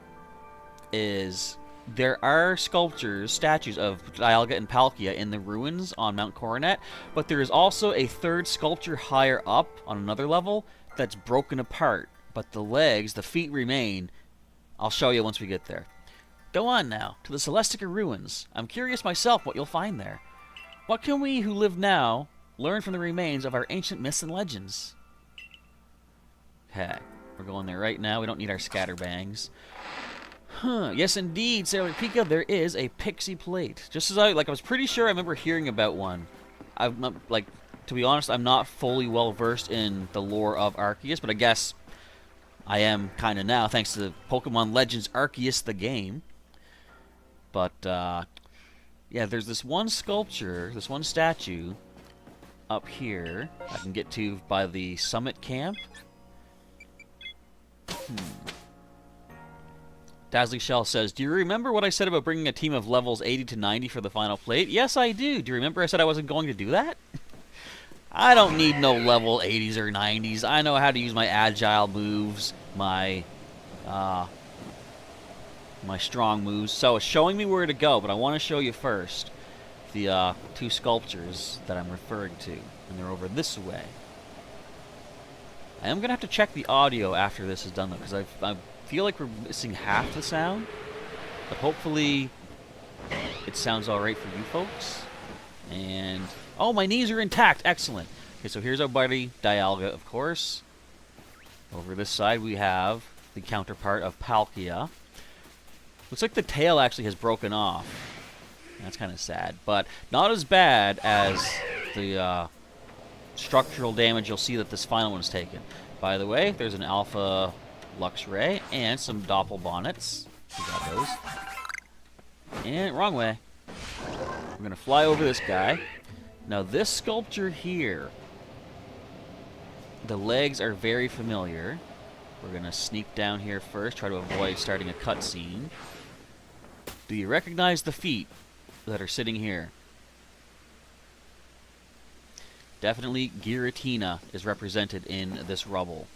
is there are statues of Dialga and Palkia in the ruins on Mount Coronet, but there is also a third sculpture higher up on another level that's broken apart, but the feet remain. I'll show you once we get there. Go on now, to the Celestica ruins. I'm curious myself what you'll find there. What can we who live now learn from the remains of our ancient myths and legends? Okay, we're going there right now. We don't need our scatterbangs. Huh, yes indeed, Sailor Pika, there is a pixie plate. Just as I was pretty sure I remember hearing about one. I'm not, to be honest, I'm not fully well versed in the lore of Arceus, but I guess I am kind of now, thanks to Pokemon Legends Arceus the game. But, yeah, there's this one sculpture, this one statue up here I can get to by the summit camp. Dazzling Shell says, do you remember what I said about bringing a team of levels 80 to 90 for the final plate? Yes, I do. Do you remember I said I wasn't going to do that? I don't need no level 80s or 90s. I know how to use my agile moves, my strong moves. So it's showing me where to go, but I want to show you first the two sculptures that I'm referring to, and they're over this way. I am going to have to check the audio after this is done, though, because I feel like we're missing half the sound, but hopefully it sounds alright for you folks. And oh, my knees are intact. Excellent. Okay, so here's our buddy Dialga, of course. Over this side we have the counterpart of Palkia. Looks like the tail actually has broken off. That's kind of sad, but not as bad as the structural damage you'll see that this final one's taken. By the way, there's an Alpha Luxray and some Doppel Bonnets. We got those. And wrong way. We're going to fly over this guy. Now this sculpture here, the legs are very familiar. We're going to sneak down here first, try to avoid starting a cutscene. Do you recognize the feet that are sitting here? Definitely Giratina is represented in this rubble.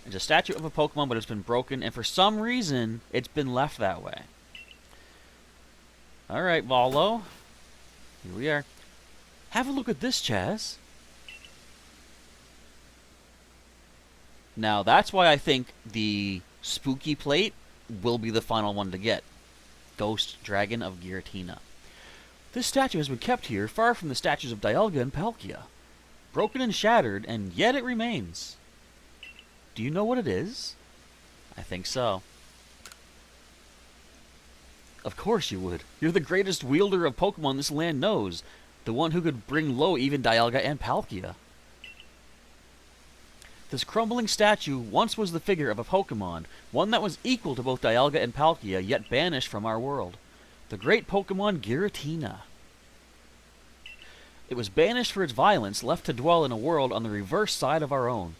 It's a statue of a Pokemon, but it's been broken, and for some reason, it's been left that way. Alright, Volo. Here we are. Have a look at this, Chaz. Now, that's why I think the spooky plate will be the final one to get. Ghost Dragon of Giratina. This statue has been kept here, far from the statues of Dialga and Palkia. Broken and shattered, and yet it remains. Do you know what it is? I think so. Of course you would. You're the greatest wielder of Pokemon this land knows. The one who could bring low even Dialga and Palkia. This crumbling statue once was the figure of a Pokemon, one that was equal to both Dialga and Palkia, yet banished from our world. The great Pokemon Giratina. It was banished for its violence, left to dwell in a world on the reverse side of our own.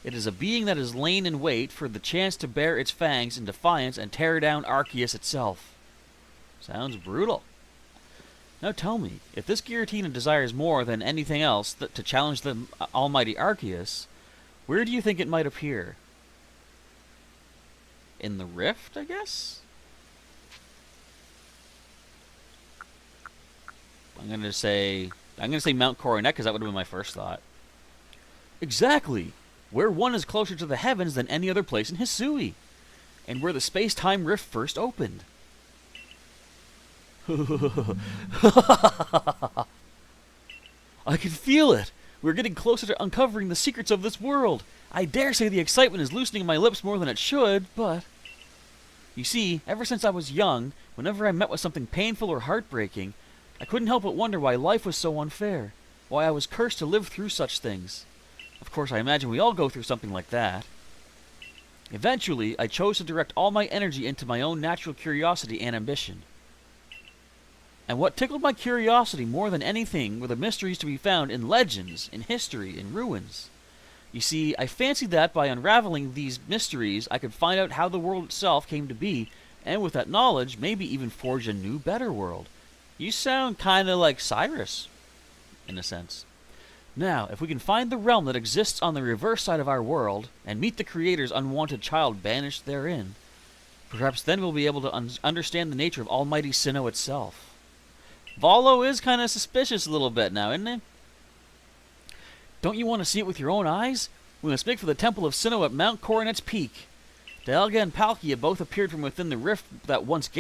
It is a being that has lain in wait for the chance to bare its fangs in defiance and tear down Arceus itself. Sounds brutal. Now tell me, if this Giratina desires more than anything else to challenge the almighty Arceus, where do you think it might appear? In the rift, I guess? I'm gonna say Mount Coronet, because that would have been my first thought. Exactly! Where one is closer to the heavens than any other place in Hisui, and where the space-time rift first opened. I can feel it! We're getting closer to uncovering the secrets of this world. I dare say the excitement is loosening my lips more than it should, but... You see, ever since I was young, whenever I met with something painful or heartbreaking, I couldn't help but wonder why life was so unfair, why I was cursed to live through such things. Of course, I imagine we all go through something like that. Eventually, I chose to direct all my energy into my own natural curiosity and ambition. And what tickled my curiosity more than anything were the mysteries to be found in legends, in history, in ruins. You see, I fancied that by unraveling these mysteries, I could find out how the world itself came to be, and with that knowledge, maybe even forge a new, better world. You sound kind of like Cyrus, in a sense. Now, if we can find the realm that exists on the reverse side of our world, and meet the Creator's unwanted child banished therein, perhaps then we'll be able to understand the nature of Almighty Sinnoh itself. Volo is kind of suspicious a little bit now, isn't he? Don't you want to see it with your own eyes? We must make for the Temple of Sinnoh at Mount Coronet's peak. Dialga and Palkia both appeared from within the rift that once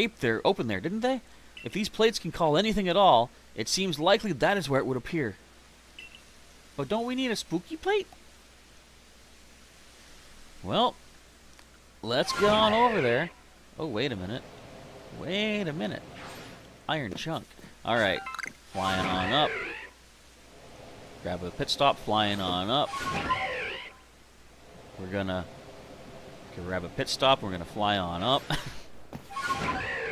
opened there, didn't they? If these plates can call anything at all, it seems likely that is where it would appear. But don't we need a spooky plate? Well, let's get on over there. Oh, wait a minute. Wait a minute. Iron chunk. Alright, flying on up. Grab a pit stop, flying on up. We're gonna Okay, grab a pit stop. We're going to fly on up.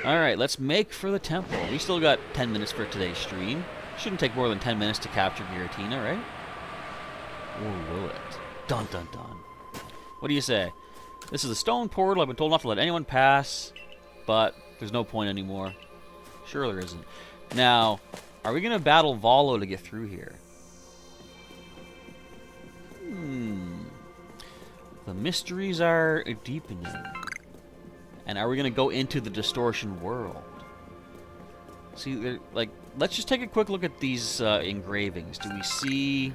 Alright, let's make for the temple. We still got 10 minutes for today's stream. Shouldn't take more than 10 minutes to capture Giratina, right? Or will it? Dun dun dun. What do you say? This is a stone portal. I've been told not to let anyone pass, but there's no point anymore. Sure there isn't. Now, are we going to battle Volo to get through here? The mysteries are deepening. And are we going to go into the distortion world? See, like, let's just take a quick look at these engravings. Do we see...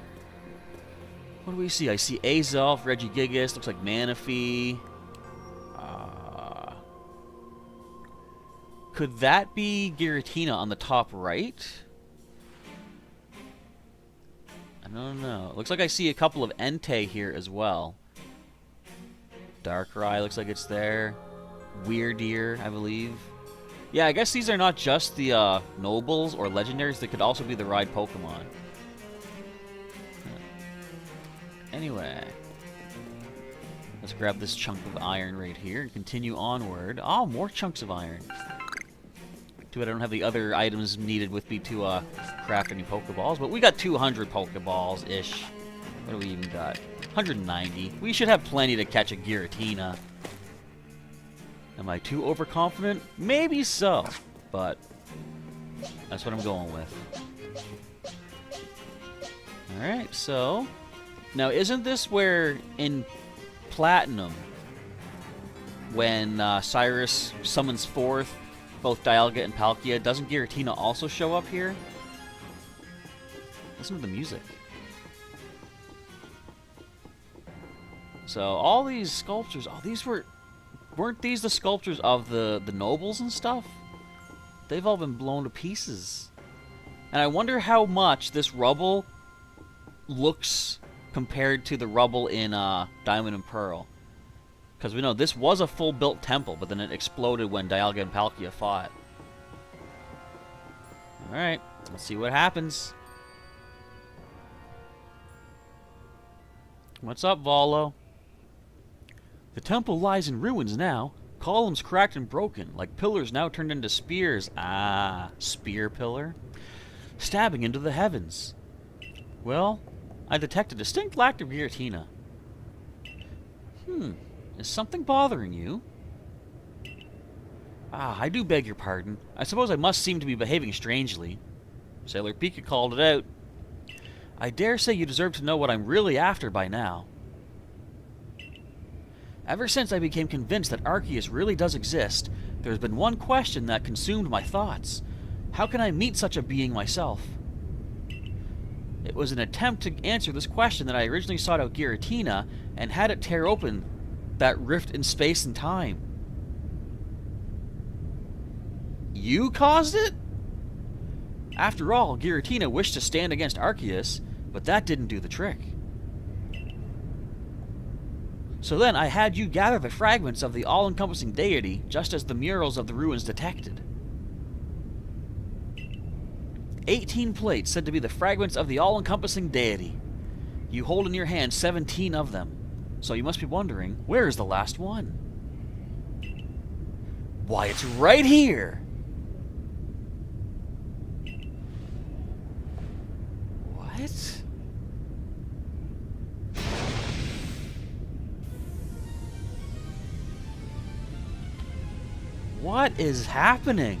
What do we see? I see Azelf, Regigigas, looks like Manaphy. Could that be Giratina on the top right? I don't know. It looks like I see a couple of Entei here as well. Darkrai looks like it's there. Weirdeer, I believe. Yeah, I guess these are not just the nobles or legendaries. They could also be the ride Pokemon. Anyway. Let's grab this chunk of iron right here and continue onward. Oh, more chunks of iron. Too bad I don't have the other items needed with me to craft any Pokeballs. But we got 200 Pokeballs-ish. What do we even got? 190. We should have plenty to catch a Giratina. Am I too overconfident? Maybe so, but that's what I'm going with. Alright, so... Now, isn't this where in Platinum, when Cyrus summons forth both Dialga and Palkia, doesn't Giratina also show up here? Listen to the music. So, all these sculptures, oh, these weren't these the sculptures of the nobles and stuff? They've all been blown to pieces. And I wonder how much this rubble looks compared to the rubble in Diamond and Pearl. Because we know this was a full-built temple, but then it exploded when Dialga and Palkia fought. Alright, let's see what happens. What's up, Volo? The temple lies in ruins now. Columns cracked and broken, like pillars now turned into spears. Ah, spear pillar. Stabbing into the heavens. Well, I detect a distinct lack of Giratina. Is something bothering you? Ah, I do beg your pardon. I suppose I must seem to be behaving strangely. Sailor Pika called it out. I dare say you deserve to know what I'm really after by now. Ever since I became convinced that Arceus really does exist, there's been one question that consumed my thoughts. How can I meet such a being myself? It was an attempt to answer this question that I originally sought out Giratina and had it tear open that rift in space and time. You caused it? After all, Giratina wished to stand against Arceus, but that didn't do the trick. So then I had you gather the fragments of the all-encompassing deity, just as the murals of the ruins detected. 18 plates said to be the fragments of the all-encompassing deity. You hold in your hand 17 of them. So you must be wondering, where is the last one? Why, it's right here! What? What is happening?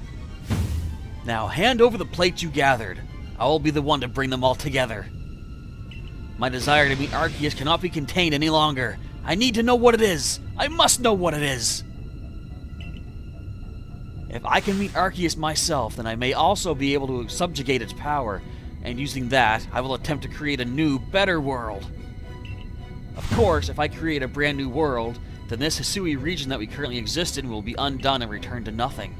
Now hand over the plates you gathered. I will be the one to bring them all together. My desire to meet Arceus cannot be contained any longer. I need to know what it is. I must know what it is. If I can meet Arceus myself, then I may also be able to subjugate its power, and using that, I will attempt to create a new, better world. Of course, if I create a brand new world, then this Hisui region that we currently exist in will be undone and returned to nothing.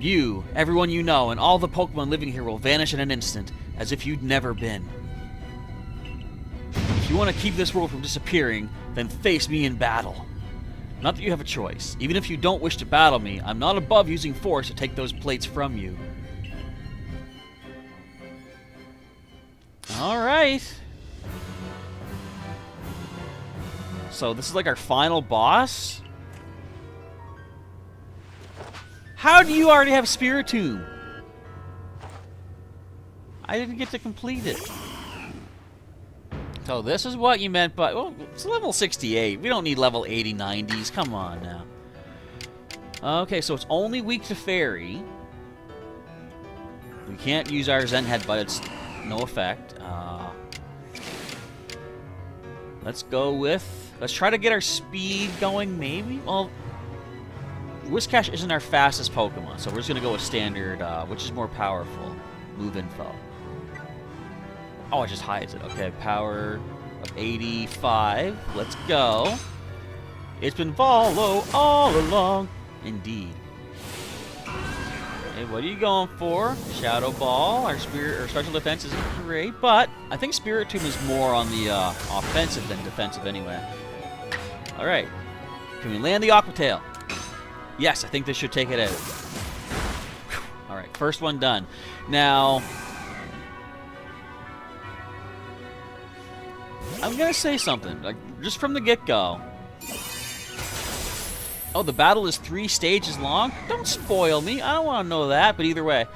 You, everyone you know, and all the Pokemon living here will vanish in an instant, as if you'd never been. If you want to keep this world from disappearing, then face me in battle. Not that you have a choice. Even if you don't wish to battle me, I'm not above using force to take those plates from you. Alright. So this is like our final boss? How do you already have Spiritomb? I didn't get to complete it. So this is what you meant by... Well, it's level 68. We don't need level 80, 90s. Come on now. Okay, so it's only weak to Fairy. We can't use our Zen Headbutt. It's no effect. Let's go with... Let's try to get our speed going, maybe? Well, Whiscash isn't our fastest Pokemon, so we're just going to go with standard, which is more powerful. Move info. Oh, it just hides it. Okay, power of 85. Let's go. It's been follow all along. Indeed. Hey, what are you going for? Shadow Ball. Our special defense isn't great, but I think Spiritomb is more on the offensive than defensive anyway. All right. Can we land the Aqua Tail? Yes, I think this should take it out. All right, first one done. Now, I'm going to say something, like, just from the get-go. Oh, the battle is 3 stages long? Don't spoil me. I don't want to know that, but either way.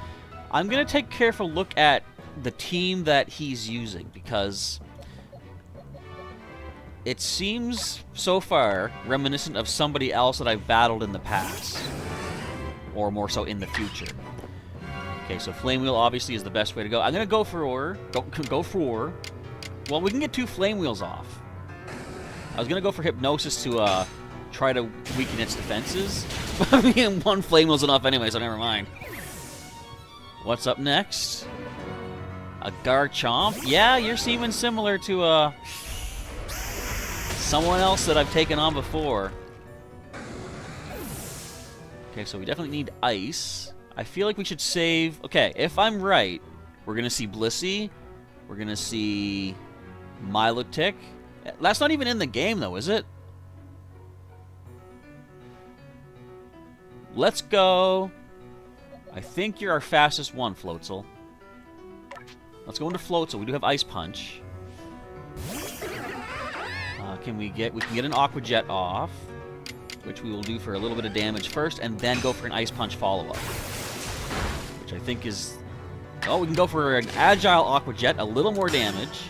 I'm going to take a careful look at the team that he's using, because it seems, so far, reminiscent of somebody else that I've battled in the past. Or more so in the future. Okay, so Flame Wheel obviously is the best way to go. I'm going to go for... Well, we can get 2 Flame Wheels off. I was going to go for Hypnosis to try to weaken its defenses. But me and 1 Flame Wheel's enough anyway, so never mind. What's up next? A Garchomp? Yeah, you're seeming similar to someone else that I've taken on before. Okay, so we definitely need Ice. I feel like we should save... Okay, if I'm right, we're going to see Blissey. We're going to see Milotic. That's not even in the game, though, is it? Let's go. I think you're our fastest one, Floatzel. Let's go into Floatzel. We do have Ice Punch. We can get an Aqua Jet off, which we will do for a little bit of damage first, and then go for an Ice Punch follow-up. Which I think is... Oh, we can go for an Agile Aqua Jet, a little more damage.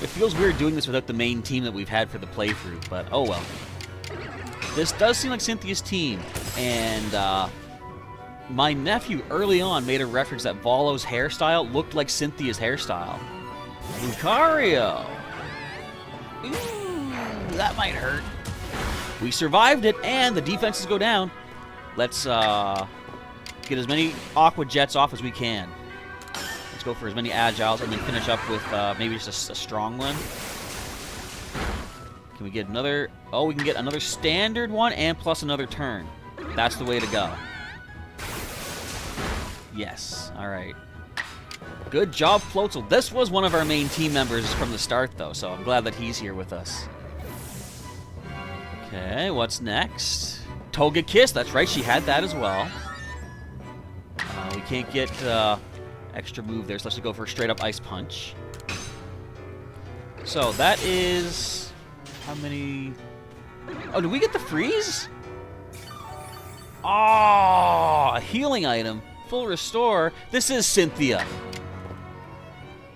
It feels weird doing this without the main team that we've had for the playthrough, but oh well. This does seem like Cynthia's team, and my nephew early on made a reference that Volo's hairstyle looked like Cynthia's hairstyle. Lucario! Ooh, that might hurt. We survived it, and the defenses go down. Let's get as many Aqua Jets off as we can. Let's go for as many Agiles, and then finish up with maybe just a strong one. Can we get another... Oh, we can get another standard one, and plus another turn. That's the way to go. Yes, alright. Good job, Floatzel. This was one of our main team members from the start, though, so I'm glad that he's here with us. Okay, what's next? Togekiss, that's right, she had that as well. We can't get extra move there, so let's just go for a straight-up Ice Punch. So, that is... How many... Oh, did we get the freeze? Oh, a healing item. Full restore. This is Cynthia.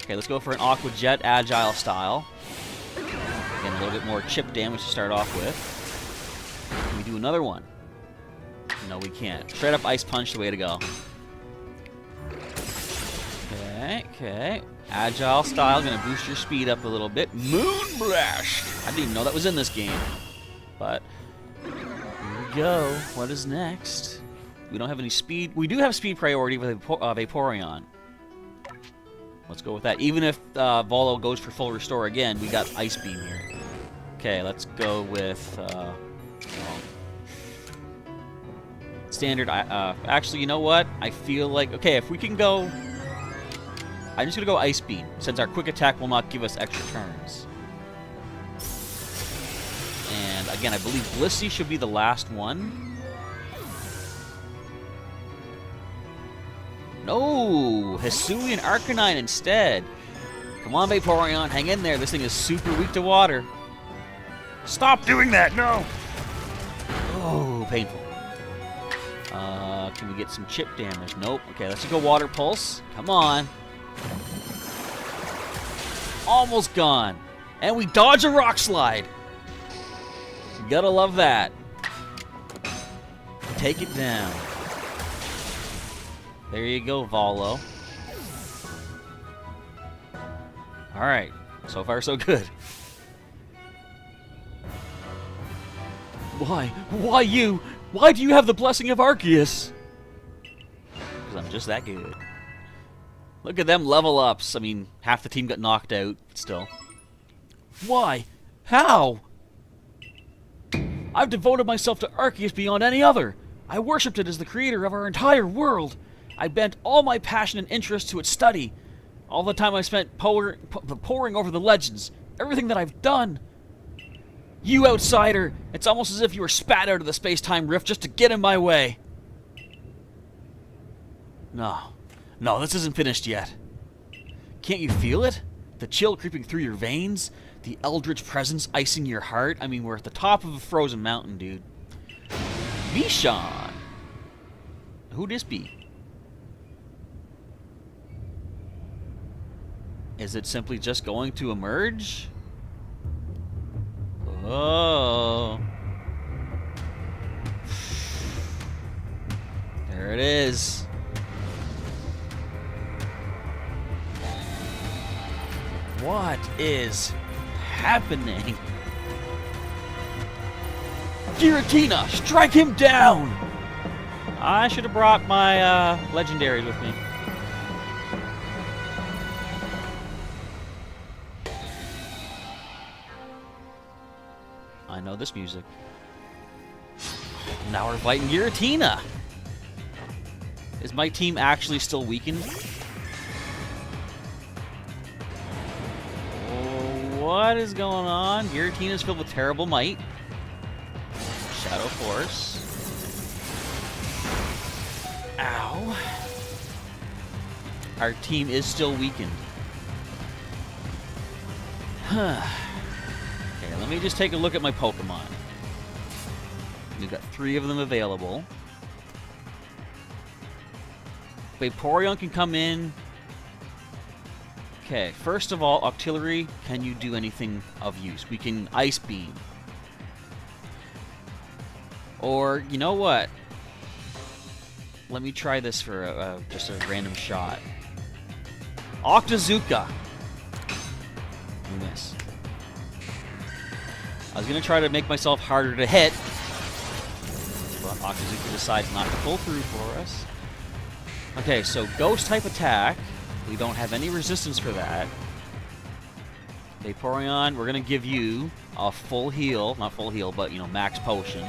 Okay, let's go for an Aqua Jet Agile style. Again, a little bit more chip damage to start off with. Can we do another one? No, we can't. Straight up Ice Punch, the way to go. Okay. Agile style, gonna boost your speed up a little bit. Moon Blast! I didn't even know that was in this game. But, here we go. What is next? We don't have any speed. We do have speed priority with Vaporeon. Let's go with that. Even if Volo goes for full restore again, we got Ice Beam here. Okay, let's go with... standard... actually, you know what? I feel like... Okay, if we can go... I'm just going to go Ice Beam, since our Quick Attack will not give us extra turns. And, again, I believe Blissey should be the last one. No! Hisui and Arcanine instead. Come on, Vaporeon, hang in there. This thing is super weak to water. Stop doing that, no! Oh, painful. Can we get some chip damage? Nope. Okay, let's just go Water Pulse. Come on. Almost gone. And we dodge a Rock Slide. You gotta love that. Take it down. There you go, Volo. Alright. So far, so good. Why? Why you? Why do you have the blessing of Arceus? Because I'm just that good. Look at them level ups. I mean, half the team got knocked out, but still. Why? How? I've devoted myself to Arceus beyond any other. I worshipped it as the creator of our entire world. I bent all my passion and interest to its study. All the time I spent poring over the legends. Everything that I've done. You outsider! It's almost as if you were spat out of the space-time rift just to get in my way. No, this isn't finished yet. Can't you feel it? The chill creeping through your veins? The eldritch presence icing your heart? I mean, we're at the top of a frozen mountain, dude. Bishan! Who this be? Is it simply just going to emerge? Oh. There it is. What is happening? Giratina, strike him down! I should have brought my legendaries with me. I know this music. Now we're fighting Giratina. Is my team actually still weakened? What is going on? Giratina's filled with terrible might. Shadow Force. Ow. Our team is still weakened. Okay, let me just take a look at my Pokemon. We've got 3 of them available. Vaporeon can come in. Okay, first of all, Octillery, can you do anything of use? We can Ice Beam. Or, you know what? Let me try this for just a random shot. Octazooka. Miss. I was going to try to make myself harder to hit. But Octazooka decides not to pull through for us. Okay, so Ghost-type attack. We don't have any resistance for that. Vaporeon, we're going to give you a full heal. Not full heal, but, you know, max potion.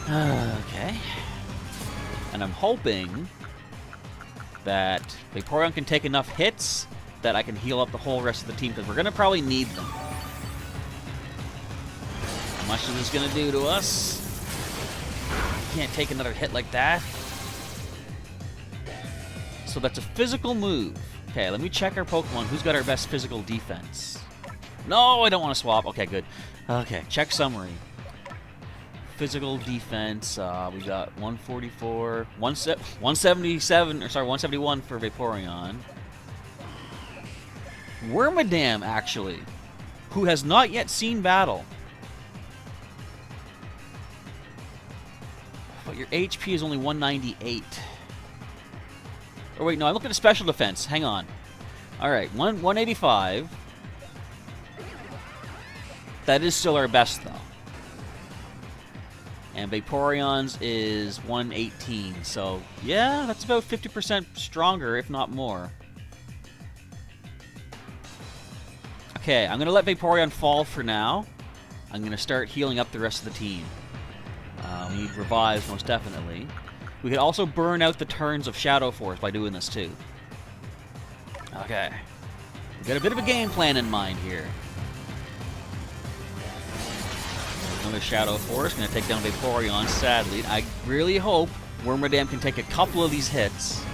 Okay. And I'm hoping that Vaporeon can take enough hits that I can heal up the whole rest of the team, because we're going to probably need them. How much is this going to do to us? Can't take another hit like that. So that's a physical move. Okay, let me check our Pokemon. Who's got our best physical defense? No, I don't want to swap. Okay, good. Okay, check summary. Physical defense. We got 144, 177, or sorry, 171 for Vaporeon. Wormadam, actually, who has not yet seen battle. But your HP is only 198. Or wait, no, I'm looking at special defense. Hang on. Alright, 185. That is still our best, though. And Vaporeon's is 118. So, yeah, that's about 50% stronger, if not more. Okay, I'm going to let Vaporeon fall for now. I'm going to start healing up the rest of the team. We need revives, most definitely. We could also burn out the turns of Shadow Force by doing this, too. Okay. We've got a bit of a game plan in mind here. Another Shadow Force. Going to take down Vaporeon, sadly. I really hope Wormadam can take a couple of these hits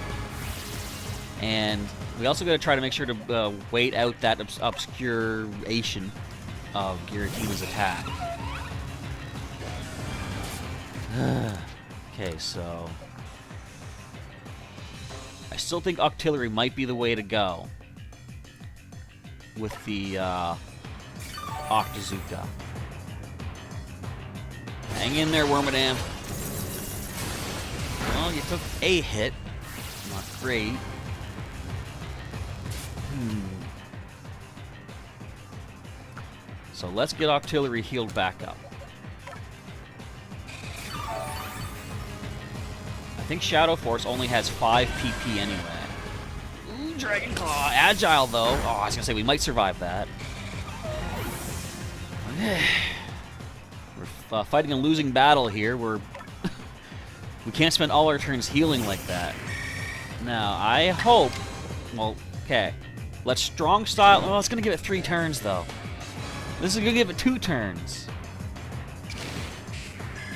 and We also got to try to make sure to wait out that obscuration of Giratina's attack. Okay, so I still think Octillery might be the way to go with the Octazooka. Hang in there, Wormadam. Well, you took a hit. Not great. So let's get Octillery healed back up. I think Shadow Force only has 5 PP anyway. Ooh, Dragon Claw. Agile, though. Oh, I was going to say, we might survive that. We're fighting a losing battle here. We can't spend all our turns healing like that. Now, I hope... Well, okay. Let's strong style... Well, it's going to give it 3 turns, though. This is going to give it 2 turns.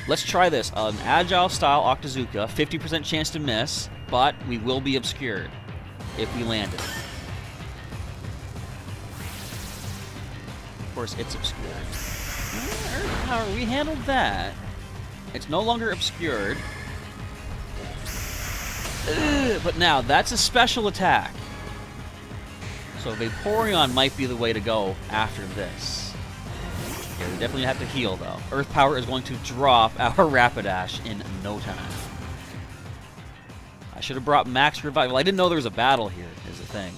Let's try this. An agile style Octazooka, 50% chance to miss, but we will be obscured if we land it. Of course, it's obscured. Earth Power, we handled that. It's no longer obscured. But now, that's a special attack. So Vaporeon might be the way to go after this. Okay, we definitely have to heal, though. Earth Power is going to drop our Rapidash in no time. I should have brought Max Revival. I didn't know there was a battle here, is the thing.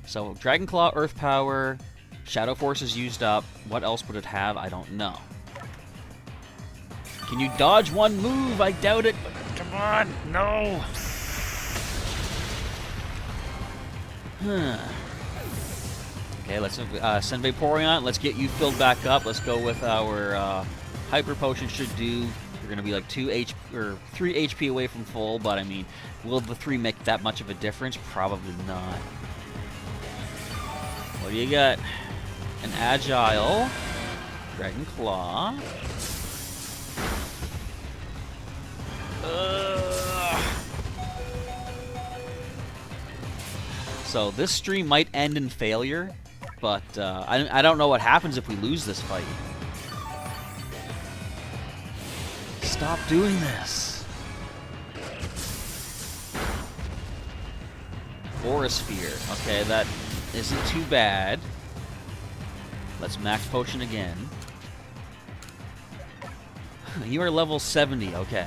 So, Dragon Claw, Earth Power, Shadow Force is used up. What else would it have? I don't know. Can you dodge one move? I doubt it. But come on, no. Okay, let's send Vaporeon. Let's get you filled back up. Let's go with our Hyper Potion. Should do. We're gonna be like 3 HP away from full, but I mean, will the 3 make that much of a difference? Probably not. What do you got? An Agile, Dragon Claw. So this stream might end in failure, but I don't know what happens if we lose this fight. Stop doing this. Aura Sphere. Okay, that isn't too bad. Let's Max Potion again. You are level 70, okay.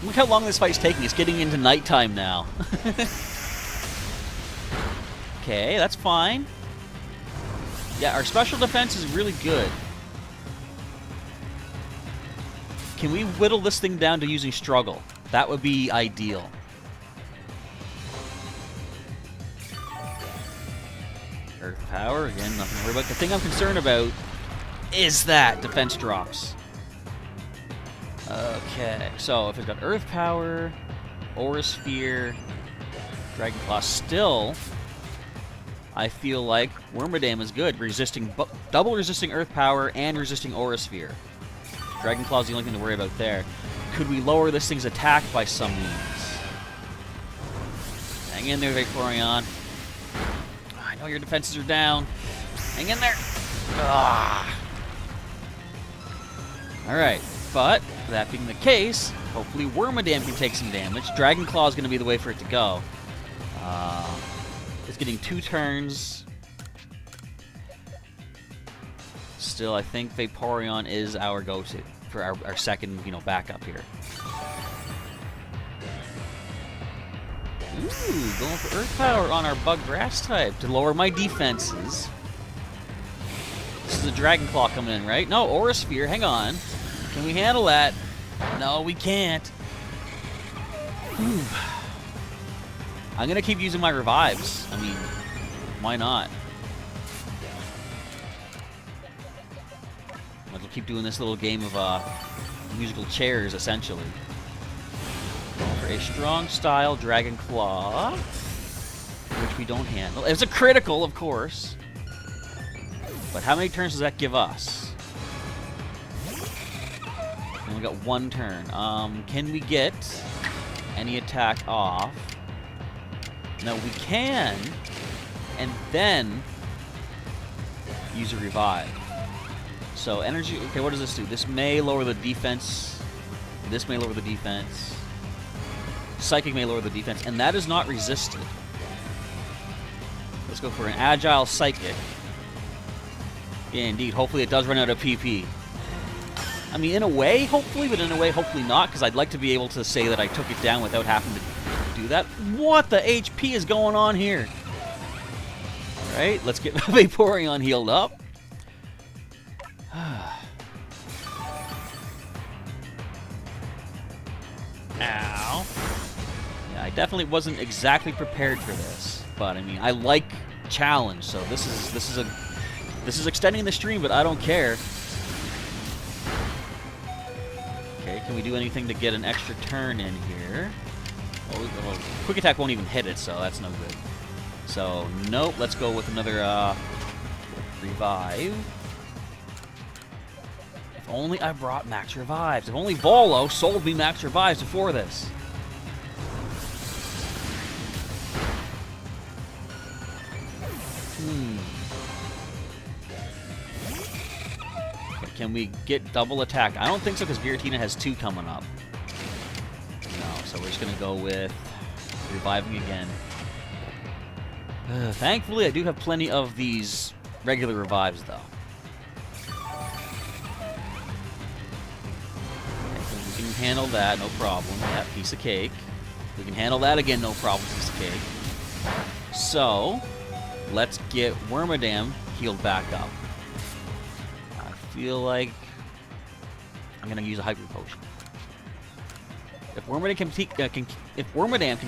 Look how long this fight's taking. It's getting into nighttime now. Okay, that's fine. Yeah, our special defense is really good. Can we whittle this thing down to using Struggle? That would be ideal. Earth Power, again, nothing to worry about. The thing I'm concerned about is that defense drops. Okay, so if it's got Earth Power, Aura Sphere, Dragon Claw, still, I feel like Wormadam is good, resisting double resisting Earth Power and resisting Aura Sphere. Dragon Claw is the only thing to worry about there. Could we lower this thing's attack by some means? Hang in there, Vaporeon. I know your defenses are down. Hang in there. Alright, but that being the case, hopefully Wormadam can take some damage. Dragon Claw is going to be the way for it to go. It's getting 2 turns. Still, I think Vaporeon is our go-to for our second, backup here. Ooh, going for Earth Power on our Bug Grass type to lower my defenses. This is a Dragon Claw coming in, right? No, Aura Sphere, hang on. Can we handle that? No, we can't. Whew. I'm going to keep using my revives. I mean, why not? I'll keep doing this little game of musical chairs, essentially. Going for a strong style Dragon Claw, which we don't handle. It's a critical, of course. But how many turns does that give us? We only got 1 turn. Can we get any attack off. Now we can, and then use a revive. So energy, okay, what does this do? This may lower the defense. This may lower the defense. Psychic may lower the defense, and that is not resisted. Let's go for an agile psychic. Yeah, indeed. Hopefully it does run out of PP. I mean, in a way, hopefully, but in a way, hopefully not, because I'd like to be able to say that I took it down without having to do that. What the HP is going on here? Alright, let's get Vaporeon healed up. Ow. Yeah, I definitely wasn't exactly prepared for this, but I mean, I like challenge, so this is extending the stream, but I don't care. Okay, can we do anything to get an extra turn in here? Well, quick attack won't even hit it, so that's no good. So, nope, let's go with another revive. If only I brought max revives. If only Volo sold me max revives before this. Can we get double attack? I don't think so, because Giratina has 2 coming up. No, so we're just going to go with reviving again. Thankfully, I do have plenty of these regular revives, though. Okay, we can handle that, no problem. That piece of cake. We can handle that again, no problem, piece of cake. So, let's get Wormadam healed back up. I feel like I'm gonna use a Hyper Potion. If Wormadam can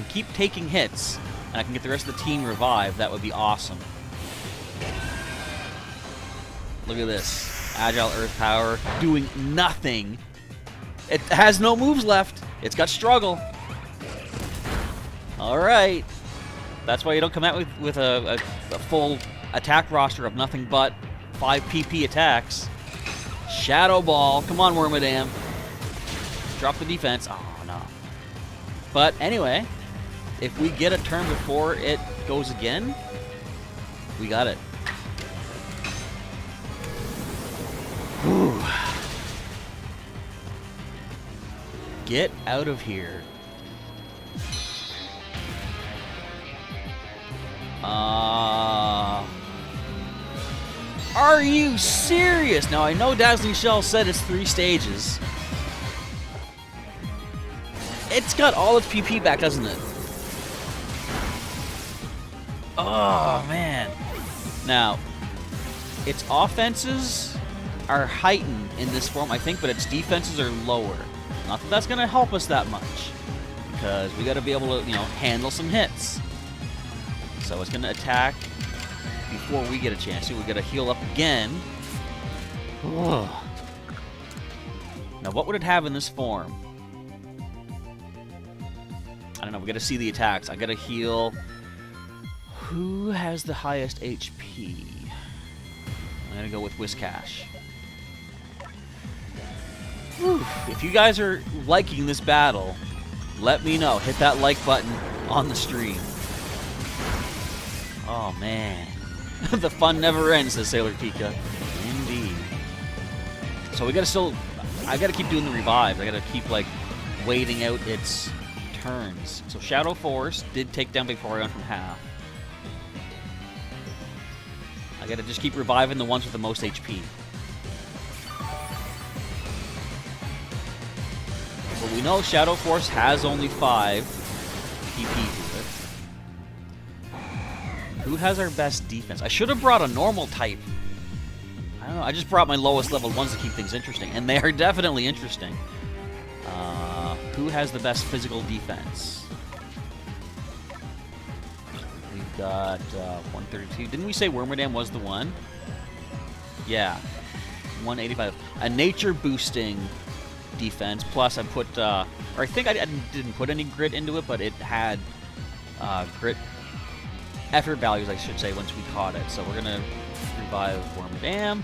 keep taking hits, and I can get the rest of the team revived, that would be awesome. Look at this. Agile Earth Power doing nothing. It has no moves left. It's got Struggle. Alright. That's why you don't come out with a full attack roster of nothing but 5 PP attacks. Shadow Ball. Come on, Wormadam. Drop the defense. Oh, no. But anyway, if we get a turn before it goes again, we got it. Whew. Get out of here. Are you serious? Now, I know Dazzling Shell said it's 3 stages. It's got all its PP back, doesn't it? Oh, man. Now, its offenses are heightened in this form, I think, but its defenses are lower. Not that that's going to help us that much, because we got to be able to, handle some hits. So it's going to attack before we get a chance to. We got to heal up again. Ugh. Now, what would it have in this form? I don't know. We got to see the attacks. I got to heal. Who has the highest HP? I'm going to go with Whiscash. Whew. If you guys are liking this battle, let me know. Hit that like button on the stream. Oh, man. The fun never ends, says Sailor Pika. Indeed. So we gotta still... I gotta keep doing the revives. I gotta keep, waiting out its turns. So Shadow Force did take down Vaporeon from half. I gotta just keep reviving the ones with the most HP. But we know Shadow Force has only 5 PP to it. Who has our best defense? I should have brought a normal type. I don't know. I just brought my lowest level ones to keep things interesting. And they are definitely interesting. Who has the best physical defense? We've got 132. Didn't we say Wormadam was the one? Yeah. 185. A nature boosting defense. Plus I put... or I think I didn't put any grit into it, but it had grit... effort values, I should say, once we caught it. So we're going to revive Wormadam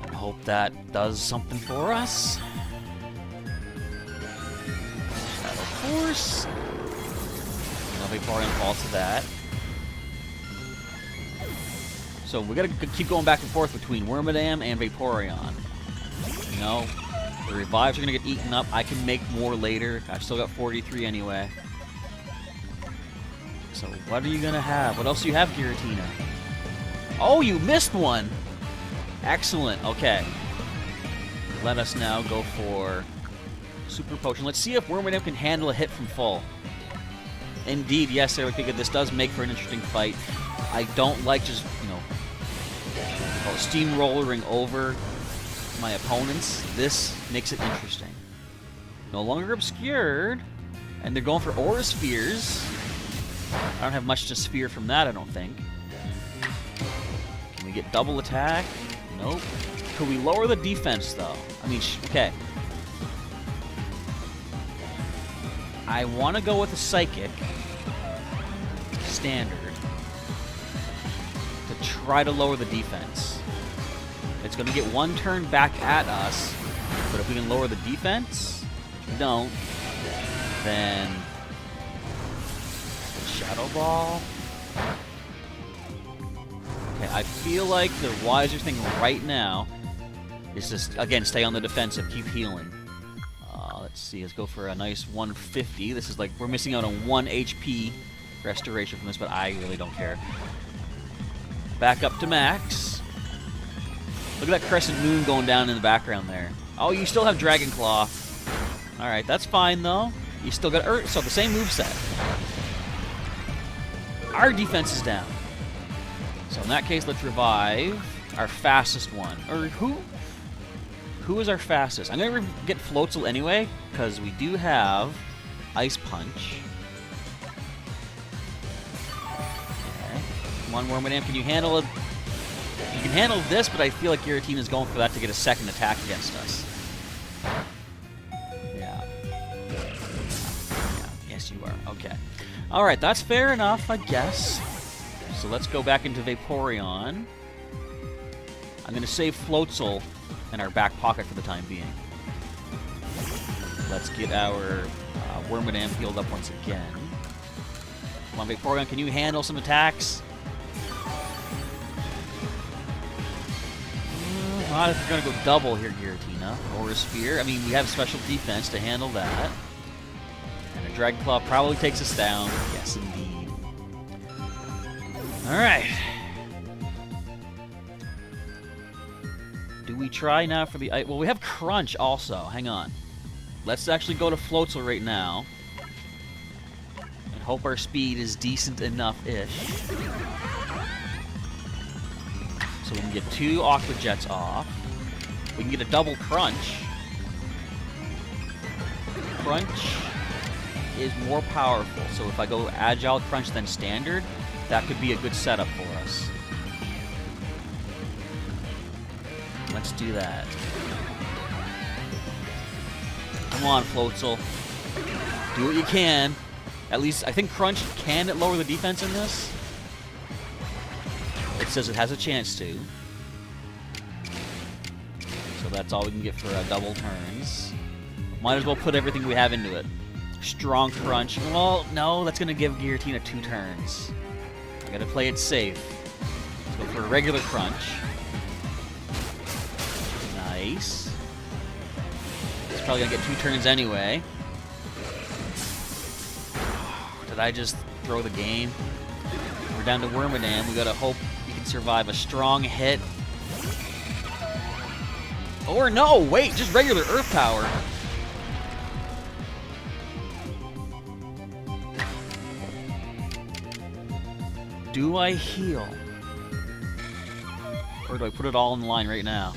and hope that does something for us. Shadow Force. No, Vaporeon falls to that. So we gotta keep going back and forth between Wormadam and Vaporeon. You know, the revives are gonna get eaten up. I can make more later. I've still got 43 anyway. So what are you gonna have? What else do you have, Giratina? Oh, you missed one! Excellent, okay. Let us now go for Super Potion. Let's see if Wormadam can handle a hit from full. Indeed, yes, there we think this does make for an interesting fight. I don't like just, you know, steamrollering over my opponents. This makes it interesting. No longer obscured, and they're going for Aura Spheres. I don't have much to sphere from that, I don't think. Can we get double attack? Nope. Could we lower the defense, though? I mean, okay. I want to go with a Psychic Standard to try to lower the defense. It's going to get one turn back at us, but if we can lower the defense, if we don't, then Shadow Ball. Okay, I feel like the wiser thing right now is just, again, stay on the defensive, keep healing. Let's see, let's go for a nice 150. This is like, we're missing out on 1 HP restoration from this, but I really don't care. Back up to max. Look at that crescent moon going down in the background there. Oh, you still have Dragon Claw. Alright, that's fine though. You still got Earth, so the same moveset. Our defense is down. So in that case, let's revive our fastest one. Or who is our fastest? I'm going to get Floatzel anyway, because we do have Ice Punch. Okay. Come on, Wormadam, can you handle it? You can handle this, but I feel like Giratina is going for that to get a second attack against us. Yeah. Yes, you are. Okay. Alright, that's fair enough, I guess. So let's go back into Vaporeon. I'm going to save Floatzel in our back pocket for the time being. Let's get our Wormadam healed up once again. Come on, Vaporeon, can you handle some attacks? Not if you're going to go double here, Giratina. Or a Sphere. I mean, we have special defense to handle that. And a Dragon Claw probably takes us down. Yes, indeed. Alright. Do we try now for the... Well, we have Crunch also. Hang on. Let's actually go to Floatzel right now. And hope our speed is decent enough-ish. So we can get 2 Aqua Jets off. We can get a double Crunch. Crunch is more powerful. So if I go Agile Crunch than Standard, that could be a good setup for us. Let's do that. Come on, Floatzel. Do what you can. At least, I think Crunch can lower the defense in this. It says it has a chance to. So that's all we can get for double turns. Might as well put everything we have into it. Strong Crunch. Well, no, that's going to give Giratina 2 turns. I got to play it safe. Let's go for a regular Crunch. Nice. It's probably going to get 2 turns anyway. Did I just throw the game? We're down to Wormadam. We got to hope you can survive a strong hit. Or no, wait, just regular Earth Power. Do I heal? Or do I put it all in the line right now?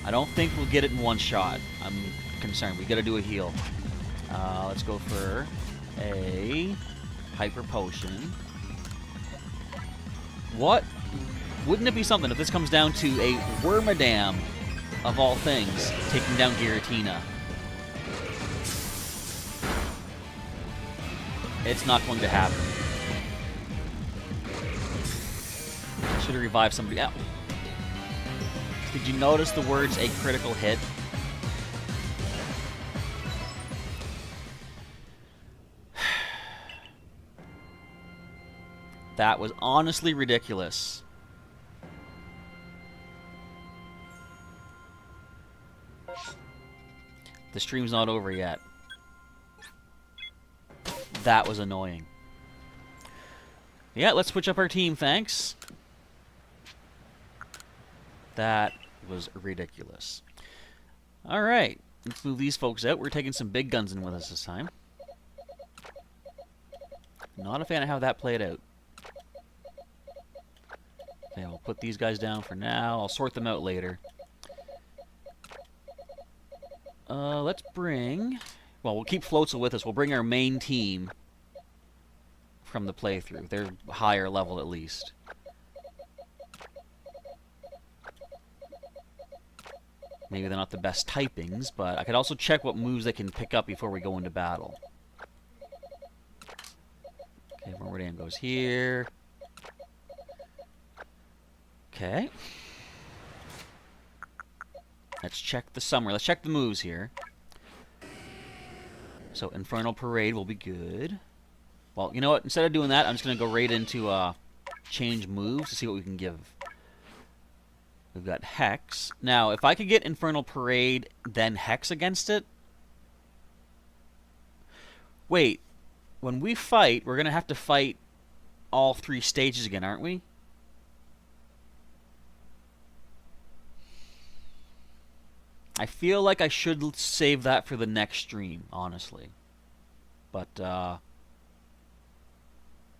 I don't think we'll get it in one shot. I'm concerned. We gotta do a heal. Let's go for a Hyper Potion. What? Wouldn't it be something if this comes down to a Wormadam, of all things, taking down Giratina? It's not going to happen. I should have revived somebody else. Did you notice the words "a critical hit"? That was honestly ridiculous. The stream's not over yet. That was annoying. Yeah, let's switch up our team, thanks. That was ridiculous. Alright, let's move these folks out. We're taking some big guns in with us this time. Not a fan of how that played out. Okay, we'll put these guys down for now. I'll sort them out later. Let's bring... Well, we'll keep Floatzel with us. We'll bring our main team from the playthrough. They're higher level at least. Maybe they're not the best typings, but I could also check what moves they can pick up before we go into battle. Okay, Meridian goes here. Okay. Let's check the summary. Let's check the moves here. So, Infernal Parade will be good. Well, you know what? Instead of doing that, I'm just going to go right into change moves to see what we can give. We've got Hex. Now, if I could get Infernal Parade, then Hex against it... Wait. When we fight, we're going to have to fight all 3 stages again, aren't we? I feel like I should save that for the next stream, honestly. But,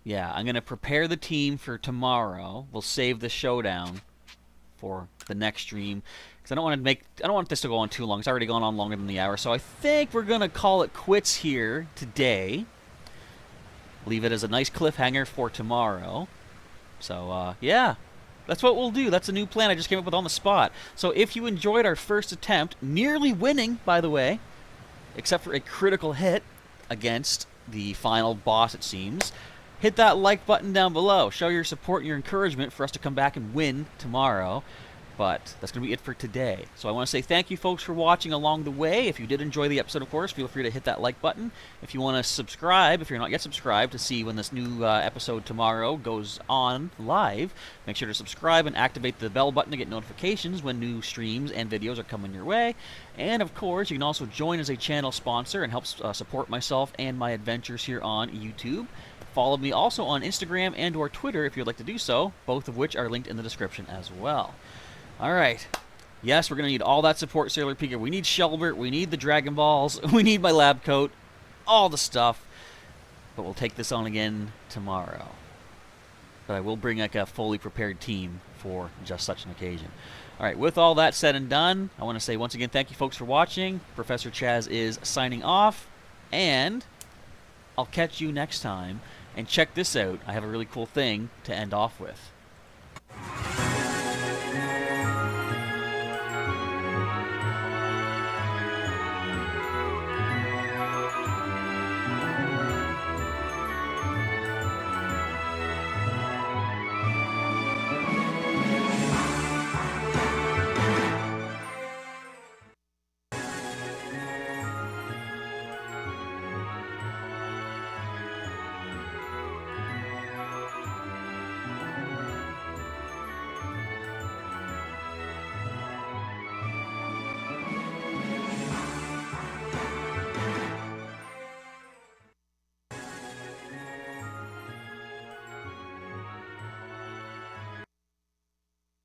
yeah, I'm going to prepare the team for tomorrow. We'll save the showdown for the next stream. Because I don't want this to go on too long. It's already gone on longer than the hour. So I think we're going to call it quits here today. Leave it as a nice cliffhanger for tomorrow. So, yeah. That's what we'll do. That's a new plan I just came up with on the spot. So if you enjoyed our first attempt, nearly winning, by the way, except for a critical hit against the final boss, it seems, hit that like button down below. Show your support and your encouragement for us to come back and win tomorrow. But that's going to be it for today. So I want to say thank you, folks, for watching along the way. If you did enjoy the episode, of course, feel free to hit that like button. If you want to subscribe, if you're not yet subscribed, to see when this new episode tomorrow goes on live, make sure to subscribe and activate the bell button to get notifications when new streams and videos are coming your way. And, of course, you can also join as a channel sponsor and help support myself and my adventures here on YouTube. Follow me also on Instagram and or Twitter if you'd like to do so, both of which are linked in the description as well. Alright. Yes, we're going to need all that support, Sailor Pika. We need Shelbert, we need the Dragon Balls, we need my lab coat, all the stuff. But we'll take this on again tomorrow. But I will bring like a fully prepared team for just such an occasion. Alright, with all that said and done, I want to say once again thank you folks for watching. Professor Chaz is signing off, and I'll catch you next time. And check this out, I have a really cool thing to end off with.